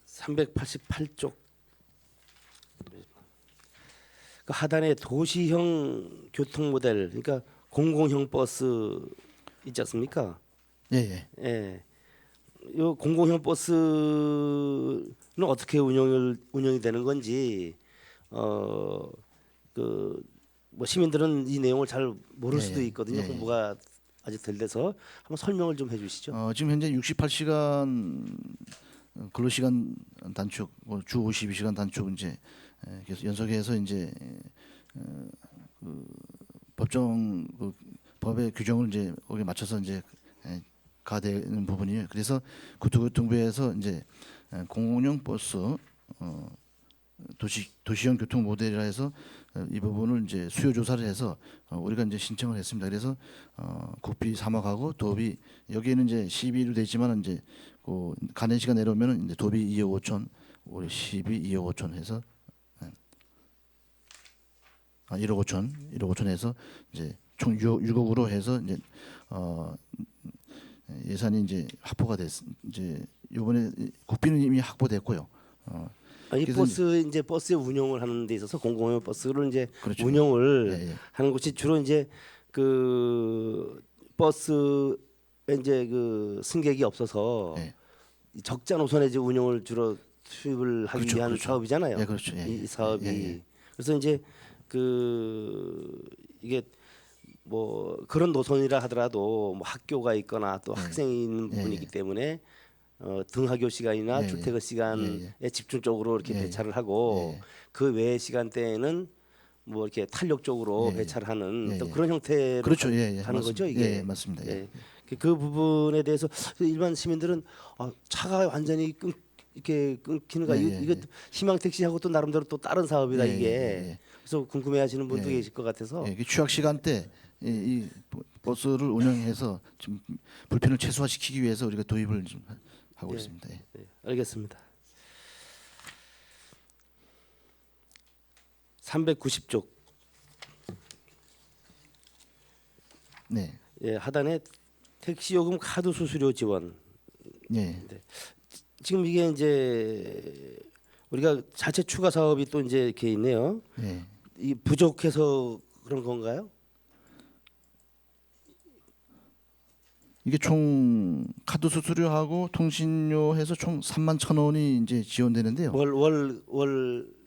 (388쪽) 그 하단에 도시형 교통 모델, 그러니까 공공형 버스 있지 않습니까? 예. 요 공공형 버스는 어떻게 운영이 되는 건지 그 뭐 시민들은 이 내용을 잘 모를 수도 있거든요. 공부가 아직 덜 돼서 한번 설명을 좀 해주시죠. 지금 현재 68시간 근로시간 단축, 주 52시간 단축 이제 계속 연속해서 이제 그 법정 그 법의 규정을 이제 거기에 맞춰서 이제 가되는 부분이에요. 그래서 국토교통부에서 이제 공공용 버스 도시형 교통 모델이라 해서 이 부분을 이제 수요 조사를 해서 우리가 이제 신청을 했습니다. 그래서 국비 3억하고 도비 여기에는 이제 시비로 돼 있지만 이제 그 가는 시간 내려오면은 이제 도비 2억 5천, 우리 시비 2억 5천 해서 1억 5천 해서 이제 총 6억으로 해서 이제 예산이 이제 확보가 됐 이제 이번에 국비는 이미 확보됐고요. 이 버스 이제 버스의 운영을 하는 데 있어서 공공용 버스를 이제 그렇죠. 운영을 하는 곳이 주로 이제 그 버스에 이제 그 승객이 없어서 적자 노선에 이제 운영을 주로 수입을 하기 위한 사업이잖아요. 그렇죠. 이 사업이. 그래서 이제 그 이게 뭐 그런 노선이라 하더라도 뭐 학교가 있거나 또 학생이 있는 부분이기 때문에 등하교 시간이나 출퇴근 시간에 집중적으로 이렇게 배차를 하고 그 외의 시간대에는 뭐 이렇게 탄력적으로 예, 배차를 하는 예, 또 예. 그런 형태로 그렇죠. 예, 예. 가는 맞습니다. 거죠 이게. 예, 맞습니다. 예. 예. 그 부분에 대해서 일반 시민들은 차가 완전히 이렇게 끊기는가 예, 이거 예. 희망 택시하고 또 나름대로 또 다른 사업이다 예, 이게. 예, 예. 그래서 궁금해하시는 분도 예. 계실 것 같아서. 예, 취약 시간대 이 버스를 운영해서 좀 불편을 최소화시키기 위해서 우리가 도입을 좀 하고 예. 있습니다. 예. 네, 알겠습니다. 390쪽 네. 예, 하단에 택시 요금 카드 수수료 지원. 예. 지금 이게 이제 우리가 자체 추가 사업이 또 이제 이렇게 있네요. 예. 이 부족해서 그런 건가요? 이게 총 카드 수수료하고 통신료 해서 총 31,000원이 이제 지원되는데요. 월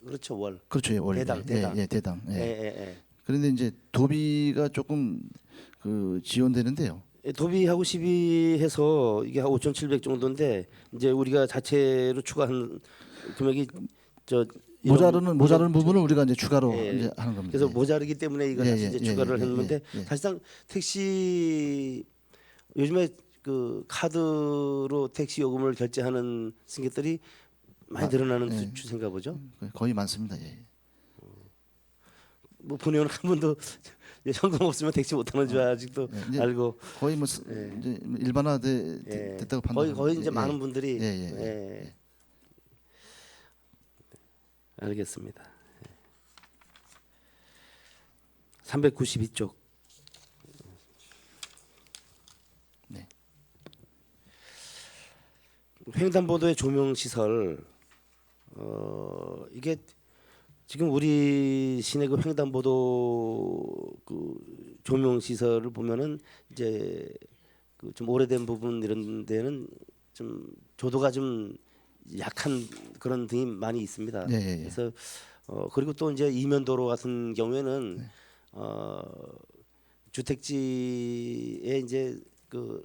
그렇죠 월. 그렇죠. 예, 월. 대당, 예, 대당. 예, 대당. 예. 예. 그런데 이제 도비가 조금 그 지원되는데요. 예, 도비하고 시비해서 이게 한 5,700 정도인데 이제 우리가 자체로 추가한 금액이 저 모자르는 부분을 우리가 이제 추가로 예. 이제 하는 겁니다. 그래서 예. 모자르기 때문에 이걸 예, 다시 예, 이제 예, 추가를 예, 했는데 예, 예. 사실상 택시 요즘에 그 카드로 택시 요금을 결제하는 승객들이 많이 늘어나는 예. 추세인가 보죠. 거의 많습니다. 예. 뭐 본의원 한 분도 현금 없으면 택시 못 타는 줄 아직도 예, 이제 알고 거의 뭐 예. 이제 일반화돼 예. 됐다고 판단. 거의 이제 많은 분들이 예, 예, 예. 예. 알겠습니다. 392쪽. 네. 횡단보도의 조명 시설 이게 지금 우리 시내 그 횡단보도 그 조명 시설을 보면은 이제 그 좀 오래된 부분 이런 데는 좀 조도가 좀 약한 그런 등이 많이 있습니다. 예, 예, 예. 그래서 그리고 또 이제 이면도로 같은 경우에는 네. 주택지에 이제 그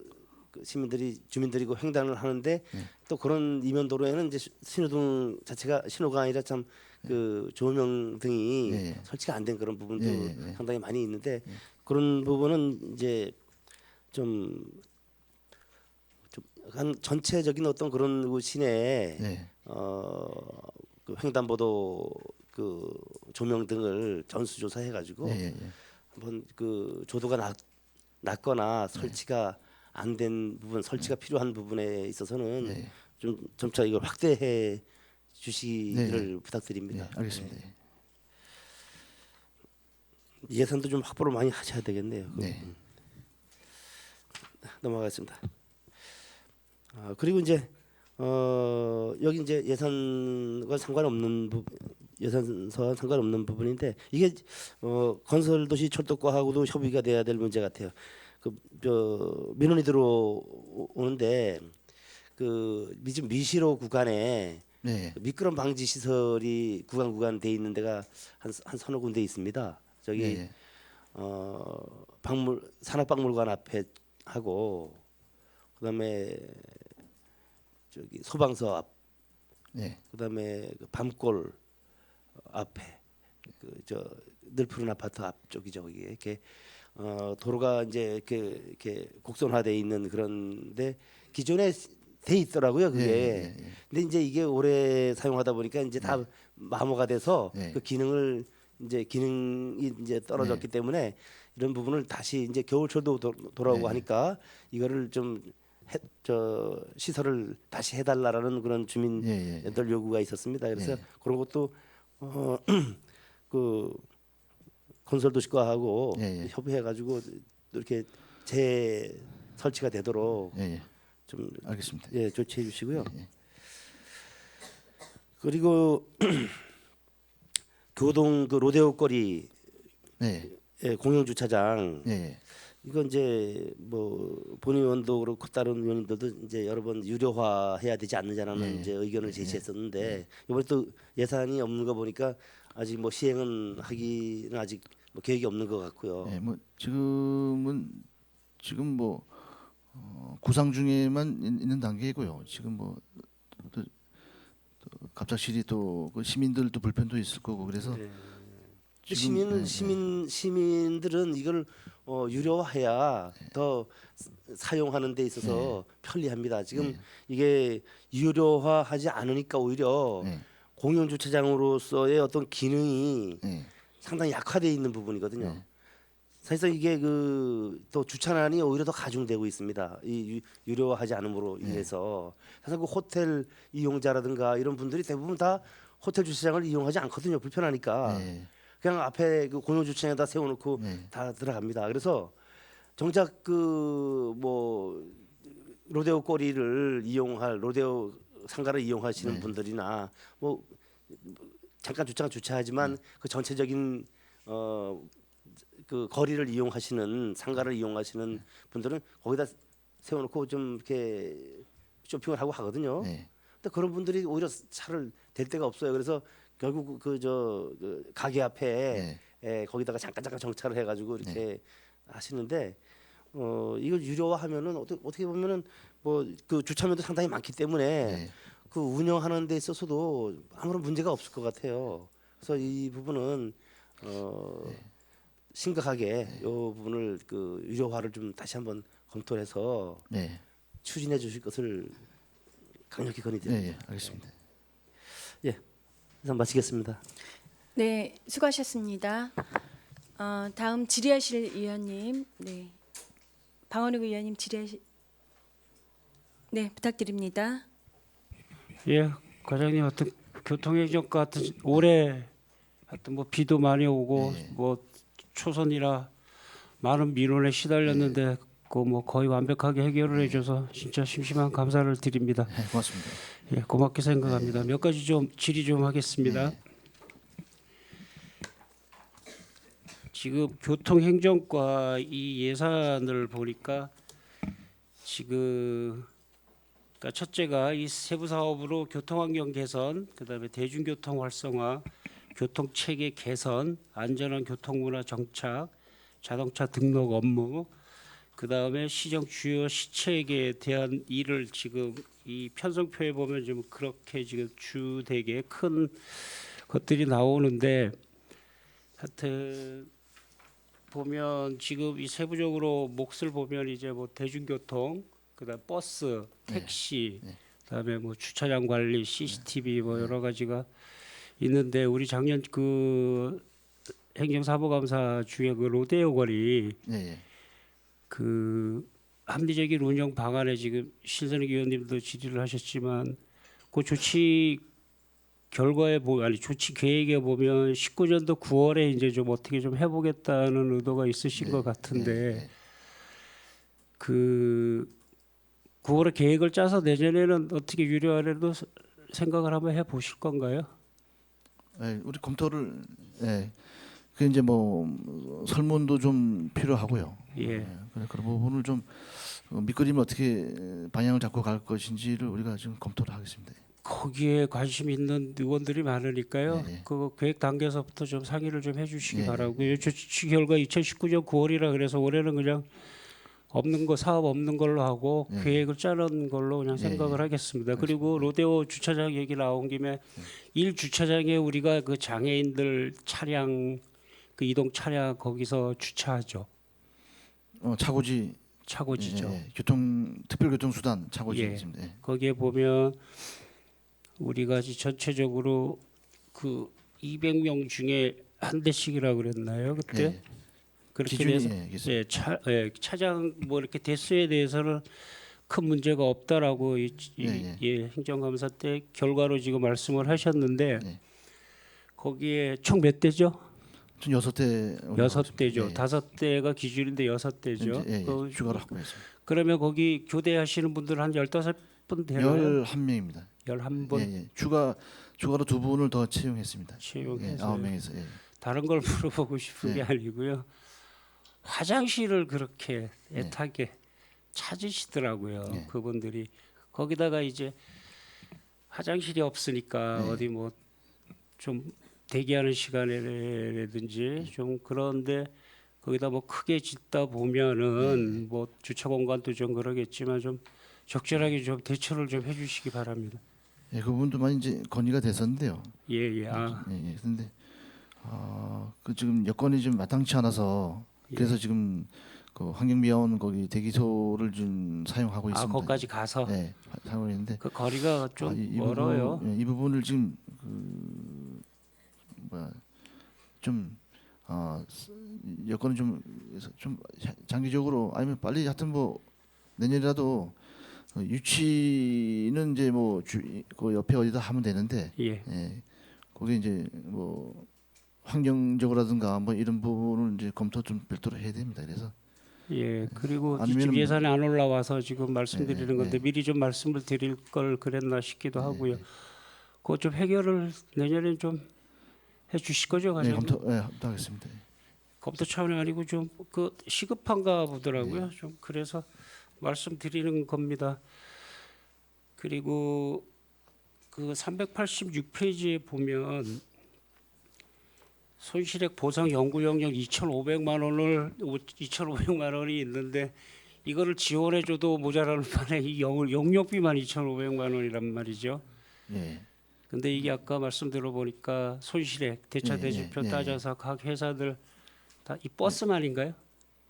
시민들이 주민들이 그 횡단을 하는데 네. 또 그런 이면도로에는 이제 신호등 자체가 신호가 아니라 참 그 조명 등이 예, 예. 설치가 안 된 그런 부분도 예, 예, 예. 상당히 많이 있는데 그런 부분은 이제 좀 한 전체적인 어떤 그런 그 시내에 네. 그 횡단보도 그 조명 등을 전수조사해 가지고 예, 예, 예. 한번 그 조도가 낮거나 설치가 안 된 부분, 설치가 필요한 부분에 있어서는 네. 좀 점차 이걸 확대해 주시기를 네. 부탁드립니다. 예, 알겠습니다. 예. 예산도 좀 확보를 많이 하셔야 되겠네요. 네. 넘어가겠습니다. 그리고 이제 여기 이제 예산과 상관없는 예산서와 상관없는 부분인데 이게 건설도시 철도과하고도 협의가 돼야 될 문제 같아요. 저 민원이 들어오는데 그 지금 미시로 구간에 네. 미끄럼 방지 시설이 구간 돼 있는 데가 한 서너 군데 있습니다. 저기 예, 예. 산업박물관 앞에 하고 그다음에 저기 소방서 앞 네. 그다음에 그 밤골 앞에 그 저 늘푸른 아파트 앞쪽이죠. 거기 이렇게 도로가 이제 이렇게 곡선화돼 있는 그런데 기존에 돼 있더라고요. 그게. 예, 예, 예. 근데 이제 이게 오래 사용하다 보니까 이제 다 마모가 돼서 네. 그 기능이 이제 떨어졌기 때문에 이런 부분을 다시 이제 겨울철도 돌아오고 네. 하니까 이거를 좀 시설을 다시 해달라라는 그런 주민들 요구가 있었습니다. 그래서 예. 그런 것도 그 건설도시과하고 예, 예. 협의해가지고 이렇게 재설치가 되도록 예, 예. 좀 알겠습니다. 조치해 주시고요. 예. 그리고 교동 그 로데오 거리 네. 공영 주차장 예. 이건 이제 뭐 본 의원도 그렇고 다른 의원님들도 이제 여러 번 유료화해야 되지 않느냐라는 예. 이제 의견을 제시했었는데 이번에 또 예산이 없는 거 보니까 아직 뭐 시행은 하기는 아직 뭐 계획이 없는 것 같고요. 예. 뭐 지금 뭐 구상 중에만 있는 단계이고요. 지금 뭐 또 갑작스레 또그 시민들도 불편도 있을 거고 그래서 시민들은 이걸 유료화해야 더 사용하는 데 있어서 편리합니다. 지금 이게 유료화하지 않으니까 오히려 공영 주차장으로서의 어떤 기능이 상당히 약화되어 있는 부분이거든요. 사실상 이게 또 주차난이 오히려 더 가중되고 있습니다. 이 유료화하지 않음으로 인해서 사실 그 호텔 이용자라든가 이런 분들이 대부분 다 호텔 주차장을 이용하지 않거든요. 불편하니까 그냥 앞에 그 공영 주차장에다 세워놓고 다 들어갑니다. 그래서 정작 로데오 거리를 이용할 로데오 상가를 이용하시는 분들이나 뭐 잠깐 주차하지만 그 전체적인 그 거리를 이용하시는 상가를 이용하시는 분들은 거기다 세워놓고 좀 이렇게 쇼핑을 하고 하거든요. 근데 그런 분들이 오히려 차를 댈 데가 없어요. 그래서 결국 그 가게 앞에 거기다가 잠깐 정차를 해가지고 이렇게 하시는데 이걸 유료화하면은 어떻게 보면은 뭐 그 주차면도 상당히 많기 때문에 그 운영하는 데 있어서도 아무런 문제가 없을 것 같아요. 그래서 이 부분은 심각하게 이 부분을 그 유료화를 좀 다시 한번 검토해서 추진해 주실 것을 강력히 건의드립니다. 알겠습니다. 이상 마치겠습니다. 네, 수고하셨습니다. 다음 질의하실 의원님, 네, 방원욱 의원님 네, 부탁드립니다. 예, 과장님 어떤 교통행정과 같은 올해 하여튼 뭐 비도 많이 오고 뭐 초선이라 많은 민원에 시달렸는데 그 뭐 거의 완벽하게 해결을 해줘서 진짜 심심한 감사를 드립니다. 고맙습니다. 예, 고맙게 생각합니다. 몇 가지 좀 질의 좀 하겠습니다. 지금 교통행정과 이 예산을 보니까 지금 그러니까 첫째가 이 세부 사업으로 교통환경 개선, 그다음에 대중교통 활성화, 교통체계 개선, 안전한 교통문화 정착, 자동차 등록 업무, 그다음에 시정 주요 시책에 대한 일을 지금 이 편성표에 보면 좀 그렇게 지금 주되게 큰 것들이 나오는데 하여튼 보면 지금 이 세부적으로 몫을 보면 이제 뭐 대중교통, 그다음 버스, 택시, 그다음에 뭐 주차장 관리, CCTV 뭐 여러 가지가 있는데 우리 작년 그 행정사무감사 중에 그 로데오 거리 그 합리적인 운영 방안에 지금 신선익 의원님도 질의를 하셨지만 그 조치 결과에 조치 계획에 보면 19년도 9월에 이제 좀 어떻게 좀 해보겠다는 의도가 있으신 것 같은데 그 9월에 계획을 짜서 내년에는 어떻게 유료화라도 생각을 한번 해보실 건가요? 우리 검토를 그 이제 뭐 설문도 좀 필요하고요. 그런 부분을 좀 밑그림을 어떻게 방향을 잡고 갈 것인지를 우리가 지금 검토를 하겠습니다. 거기에 관심 있는 의원들이 많으니까요. 그 계획 단계에서부터 좀 상의를 좀 해주시기 바라고요. 조치 결과 2019년 9월이라 그래서 올해는 그냥 없는 거 사업 없는 걸로 하고 계획을 짜는 걸로 그냥 생각을 하겠습니다. 그리고 로데오 주차장 얘기 나온 김에 1주차장에 우리가 그 장애인들 차량 그 이동 차량 거기서 주차하죠. 차고지죠. 특별교통수단 차고지 있습니다. 거기에 보면 우리가 전체적으로 그 200명 중에 한 대씩이라 그랬나요 그때? 그렇게 돼서 차장 뭐 이렇게 대수에 대해서는 큰 문제가 없다라고 행정감사 때 결과로 지금 말씀을 하셨는데 거기에 총 몇 대죠? 전 6대. 6대죠. 5대가 기준인데 6대죠. 추가로 확보했습니다. 그러면 거기 교대하시는 분들 한 15분 되나요? 11명입니다. 11분. 추가로 2분을 더 채용했습니다. 채용해서 9명에서. 다른 걸 물어보고 싶은 게 아니고요. 화장실을 그렇게 애타게 찾으시더라고요. 그분들이 거기다가 이제 화장실이 없으니까 어디 뭐 좀 대기하는 시간에라든지 좀 그런데 거기다 뭐 크게 짓다 보면은 뭐 주차 공간도 좀 그러겠지만 좀 적절하게 좀 대처를 좀 해주시기 바랍니다. 그 부분도 많이 이제 건의가 됐었는데요. 예. 그런데 그 지금 여건이 좀 마땅치 않아서 그래서 지금 그 환경미화원 거기 대기소를 좀 사용하고 아, 있습니다. 거기까지 가서 네, 사용하고 있는데 그 거리가 좀 멀어요. 이 부분을 지금 그 뭐야 좀 여건은 좀 장기적으로 아니면 빨리 하여튼 뭐 내년이라도 유치는 이제 그 옆에 어디다 하면 되는데 예. 거기 이제 뭐 환경적으로라든가 뭐 이런 부분을 이제 검토 좀 별도로 해야 됩니다. 그래서 예. 그리고 아니면은 지금 뭐- 예산이 안 올라와서 지금 말씀드리는 네, 건데 네. 미리 좀 말씀을 드릴 걸 그랬나 싶기도 하고요. 그거 좀 해결을 내년에 좀 해주실 거죠, 네, 과장님? 검토하겠습니다. 검토 차원이 아니고 좀 그 시급한가 보더라고요. 좀 그래서 말씀드리는 겁니다. 그리고 그 386페이지에 보면 손실액 보상 연구 영역 2,500만 원이 있는데 이거를 지원해 줘도 모자라는 판에 이 용역비만 2,500만 원이란 말이죠. 예. 근데 이게 아까 말씀 들어보니까 손실액 대차 예, 대조표 예, 예, 따져서 각 회사들 다 이 버스만인가요?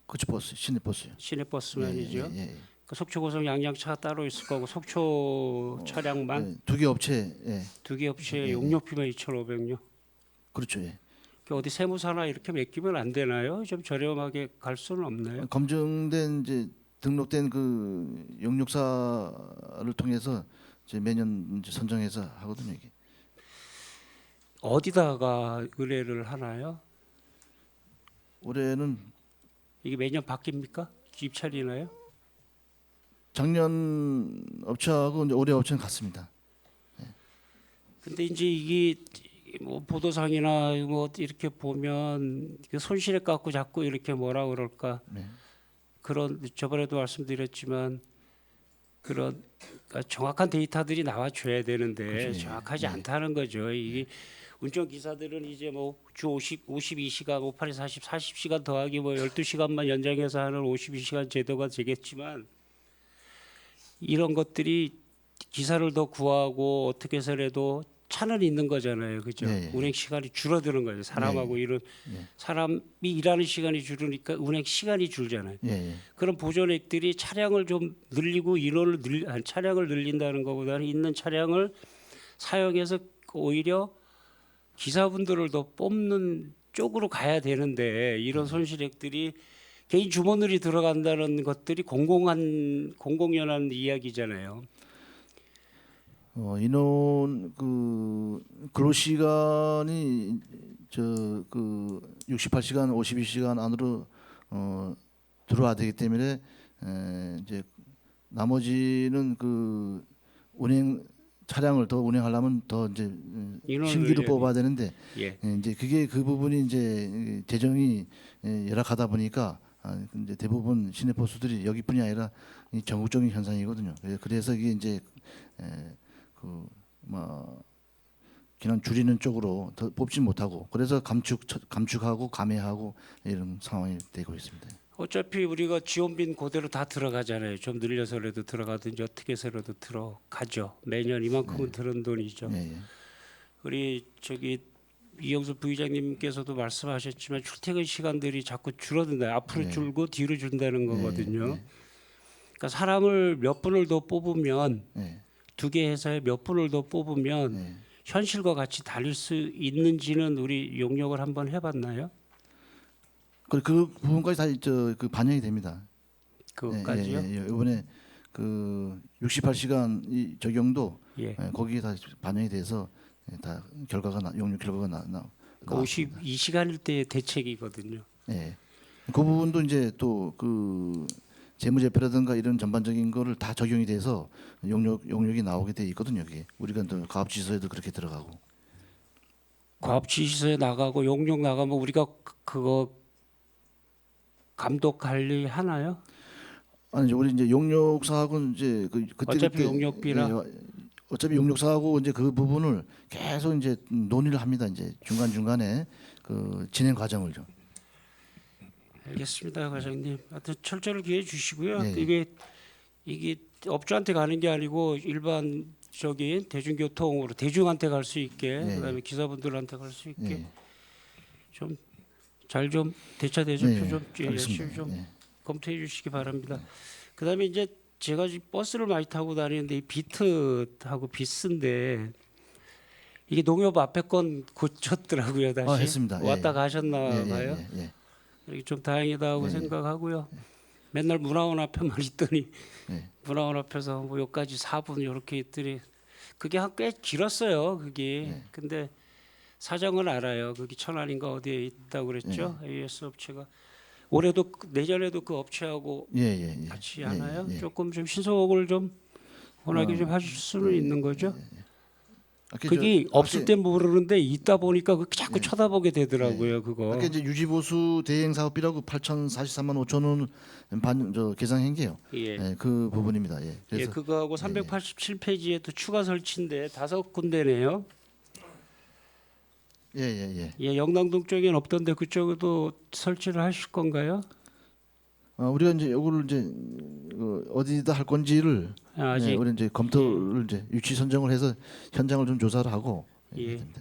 그치 버스, 시내 버스요. 시내버스만이죠. 예. 그 속초 고성 양양차가 따로 있을 거고 속초 차량만 두 개 업체, 두 개 업체에 예. 용역비만 2,500요. 그렇죠. 예. 그 어디 세무사나 이렇게 맡기면 안 되나요? 좀 저렴하게 갈 수는 없나요? 검증된 이제 등록된 그 용역사를 통해서 이제 매년 이제 선정해서 하거든요. 이게. 어디다가 의뢰를 하나요? 올해는 이게 매년 바뀝니까? 입찰이나요? 작년 업체하고 이제 올해 업체는 같습니다. 근데 이제 이게 뭐 보도상이나 뭐 이렇게 보면 그 손실액 갖고 자꾸 이렇게 뭐라 그럴까 네. 그런 저번에도 말씀드렸지만 그런 그러니까 정확한 데이터들이 나와줘야 되는데 그렇죠. 예. 정확하지 않다는 거죠. 이게 운전기사들은 이제 뭐 주 52시간 58에 40시간 더하기 뭐 12시간만 연장해서 하는 52시간 제도가 되겠지만 이런 것들이 기사를 더 구하고 어떻게 해서라도 차는 있는 거잖아요. 그죠? 예. 운행 시간이 줄어드는 거죠. 사람하고 이런 사람이 일하는 시간이 줄으니까 운행 시간이 줄잖아요. 예. 그런 보존액들이 차량을 좀 늘리고 인원을 차량을 늘린다는 것보다는 있는 차량을 사용해서 오히려 기사분들을 더 뽑는 쪽으로 가야 되는데 이런 손실액들이 개인 주머니로 들어간다는 것들이 공공연한 이야기잖아요. 인원 그 근로 시간이 저 그 68시간, 52시간 안으로 들어와야 되기 때문에 이제 나머지는 그 운행 차량을 더 운행하려면 더 이제 인원을 신규로 늘려야 뽑아야 되는데 예. 이제 그게 그 부분이 이제 재정이 열악하다 보니까 이제 대부분 시내버스들이 여기뿐이 아니라 이 전국적인 현상이거든요. 그래서 이게 이제 그뭐 기간 줄이는 쪽으로 더 뽑지 못하고 그래서 감축하고 감해하고 이런 상황이 되고 있습니다. 어차피 우리가 지원빈 그대로 다 들어가잖아요. 좀 늘려서라도 들어가든지 어떻게 해서라도 들어가죠. 매년 이만큼은 드는 돈이죠. 예. 우리 저기 이영수 부의장님께서도 말씀하셨지만 출퇴근 시간들이 자꾸 줄어든다. 앞으로 네. 줄고 뒤로 준다는 거거든요. 네. 그러니까 사람을 몇 분을 더 뽑으면 네. 두 개 회사에 몇 분을 더 뽑으면 네. 현실과 같이 달릴 수 있는지는 우리 용역을 한번 해봤나요? 그 부분까지 다 그 반영이 됩니다. 그것까지요? 이번에 그 68시간 이 적용도 예. 거기에 다 반영이 돼서 다 용역 결과가 나왔습니다. 52시간일 때의 대책이거든요. 예. 그 부분도 이제 또 그 재무제표라든가 이런 전반적인 거를 다 적용이 돼서 용역이 나오게 돼 있거든요. 이게 우리가 또 가압지수에도 그렇게 들어가고. 과업지시서에 나가고 용역 나가면 우리가 그거 감독 관리 하나요? 아니 우리 이제 용역사하고는 이제 어차피 용역비라. 어차피 용역사하고 이제 그 부분을 계속 이제 논의를 합니다. 이제 중간 중간에 그 진행 과정을 좀. 알겠습니다, 과장님. 하여튼 철저를 기해 주시고요. 예. 이게 업주한테 가는 게 아니고 일반적인 대중교통으로 대중한테 갈 수 있게 예. 그다음에 기사분들한테 갈 수 있게 예. 좀 잘 좀 대차 대조표 네, 좀 열심히 알겠습니다. 좀 예. 검토해 주시기 바랍니다. 그다음에 이제 제가 지금 버스를 많이 타고 다니는데 이 비트하고 비스인데 이게 농협 앞에 건 고쳤더라고요 다시 했습니다. 예, 왔다 예. 가셨나 예, 봐요. 예, 예, 이렇게 좀 다행이다 하고 예, 예. 생각하고요. 맨날 문화원 앞에만 있더니 예. 문화원 앞에서 뭐 여기까지 4분 이렇게 있더니 그게 꽤 길었어요. 그게 예. 근데 사정은 알아요. 거기 천안인가 어디에 있다고 그랬죠. 예. AS 업체가 올해도 내년에도 그 업체하고 예, 예, 예. 같이 예, 하나요? 예, 예. 조금 좀 신속을 좀 원하게 좀 하실 수는 있는 거죠. 아까 그게 저- 없을 아까- 땐 모르는데 있다 보니까 그 자꾸 예. 쳐다보게 되더라고요. 그거. 아까 이제 유지보수 대행 사업비라고 8,043만 5천 원 계산한 게요. 예. 예, 그 부분입니다. 예. 예, 그래서 그거하고 387페이지에 또 추가 설치인데 5군데네요. 예, 예, 예. 예, 영남동 쪽엔 없던데 그쪽에도 설치를 하실 건가요? 우리가 이제 요거를 이제 어디다 할 건지를 아직 우리 이제 검토를 이제 유치 선정을 해서 현장을 좀 조사를 하고 예. 됩니다.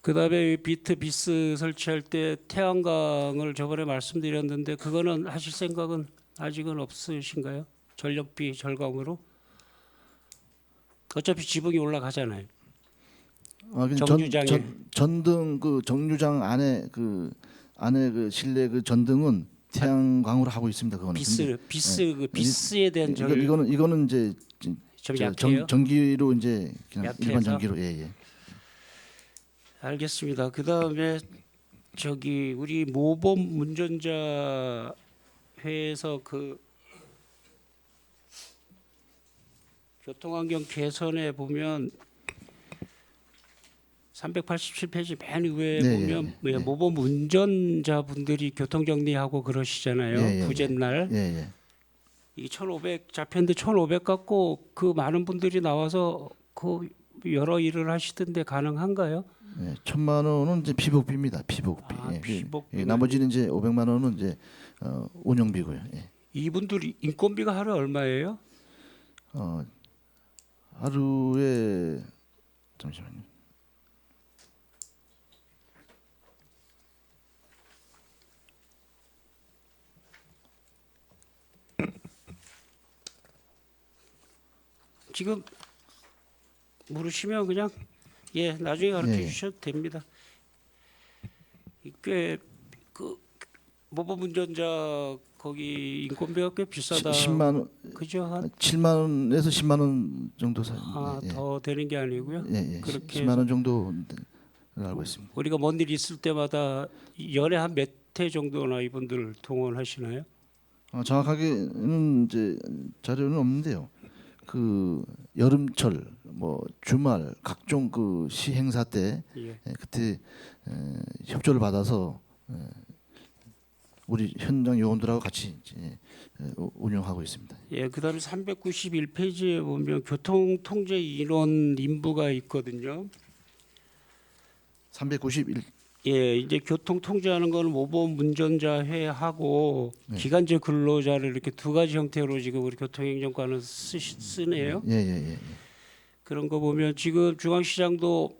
그다음에 비트 비스 설치할 때 태양광을 저번에 말씀드렸는데 그거는 하실 생각은 아직은 없으신가요? 전력비 절감으로? 어차피 지붕이 올라가잖아요. 정류장에. 전등 그 정류장 안에 그 실내 그 전등은 태양광으로 하고 있습니다. 그거는. 근데 비스에 대한 이거는 이제 좀 약해요. 전기로 이제 그냥 약해서? 일반 전기로 예. 알겠습니다. 그다음에 저기 우리 모범 운전자 회에서 그 교통환경 개선에 보면 387페이지 맨 위에 네, 보면 예, 예. 모범 운전자분들이 교통 정리하고 그러시잖아요. 예, 예, 부젯날 예. 이게 1,500 잡혔는데 1,500 갖고 그 많은 분들이 나와서 그 여러 일을 하시던데 가능한가요? 예. 1,000만 원은 이제 피복비입니다. 피복비. 아, 예. 피복비는- 예. 나머지는 이제 500만 원은 이제 운영비고요. 예. 이분들이 인건비가 하루 얼마예요? 하루에 잠시만요. 지금 모르시면 그냥 예 나중에 가르쳐 예. 주셔도 됩니다. 꽤그 모범 운전자 거기 인건비가 꽤 비싸다. 10만 원, 그죠? 7만 원에서 10만 원 정도 예. 더 되는 게 아니고요. 예. 그렇게 10만 원 정도 알고 있습니다. 우리가 먼 일 있을 때마다 연에 한 몇 회 정도나 이분들 동원하시나요? 정확하게는 이제 자료는 없는데요. 그 여름철, 뭐 주말 각종 그 시 행사 때 예. 그때 협조를 받아서 우리 현장 요원들하고 같이 이제 운영하고 있습니다. 예, 그다음에 391페이지에 보면 교통 통제 인원 인부가 있거든요. 391 예, 이제 교통 통제하는 거는 모범 운전자 회하고 기간제 근로자를 이렇게 두 가지 형태로 지금 우리 교통행정과는 쓰네요. 예. 그런 거 보면 지금 중앙시장도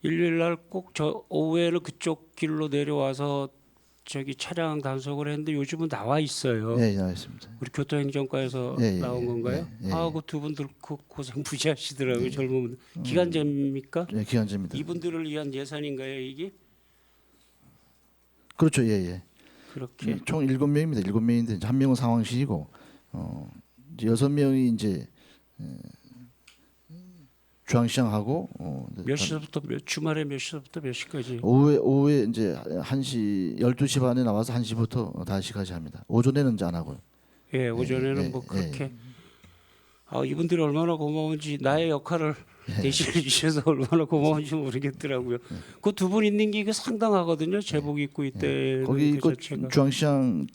일요일 날 꼭 저 오후에는 그쪽 길로 내려와서 저기 차량 단속을 했는데 요즘은 나와 있어요. 예, 알겠습니다. 우리 교통행정과에서 예, 나온 건가요? 예. 하고 두 분들 고생 무지하시더라고요. 젊은 분들. 기간제입니까? 예, 기간제입니다. 이분들을 위한 예산인가요, 이게? 그렇죠. 예. 그렇게. 총 7명입니다. 7명인데 한 명은 상황실이고 이제 6명이 이제 중앙시장하고 몇 시부터 주말에 몇 시부터 몇 시까지? 오후에 이제 1시 12시 반에 나와서 1시부터 5시까지 합니다. 오전에는 이제 안 하고요. 예, 오전에는 예, 뭐 예, 그렇게. 아, 이분들이 얼마나 고마운지 나의 역할을 대신해 주셔서 얼마나 고마운지 모르겠더라고요. 그 두 분 있는 게 이게 상당하거든요. 제복 입고 있대. 거기 그 그 자체가. 중앙시장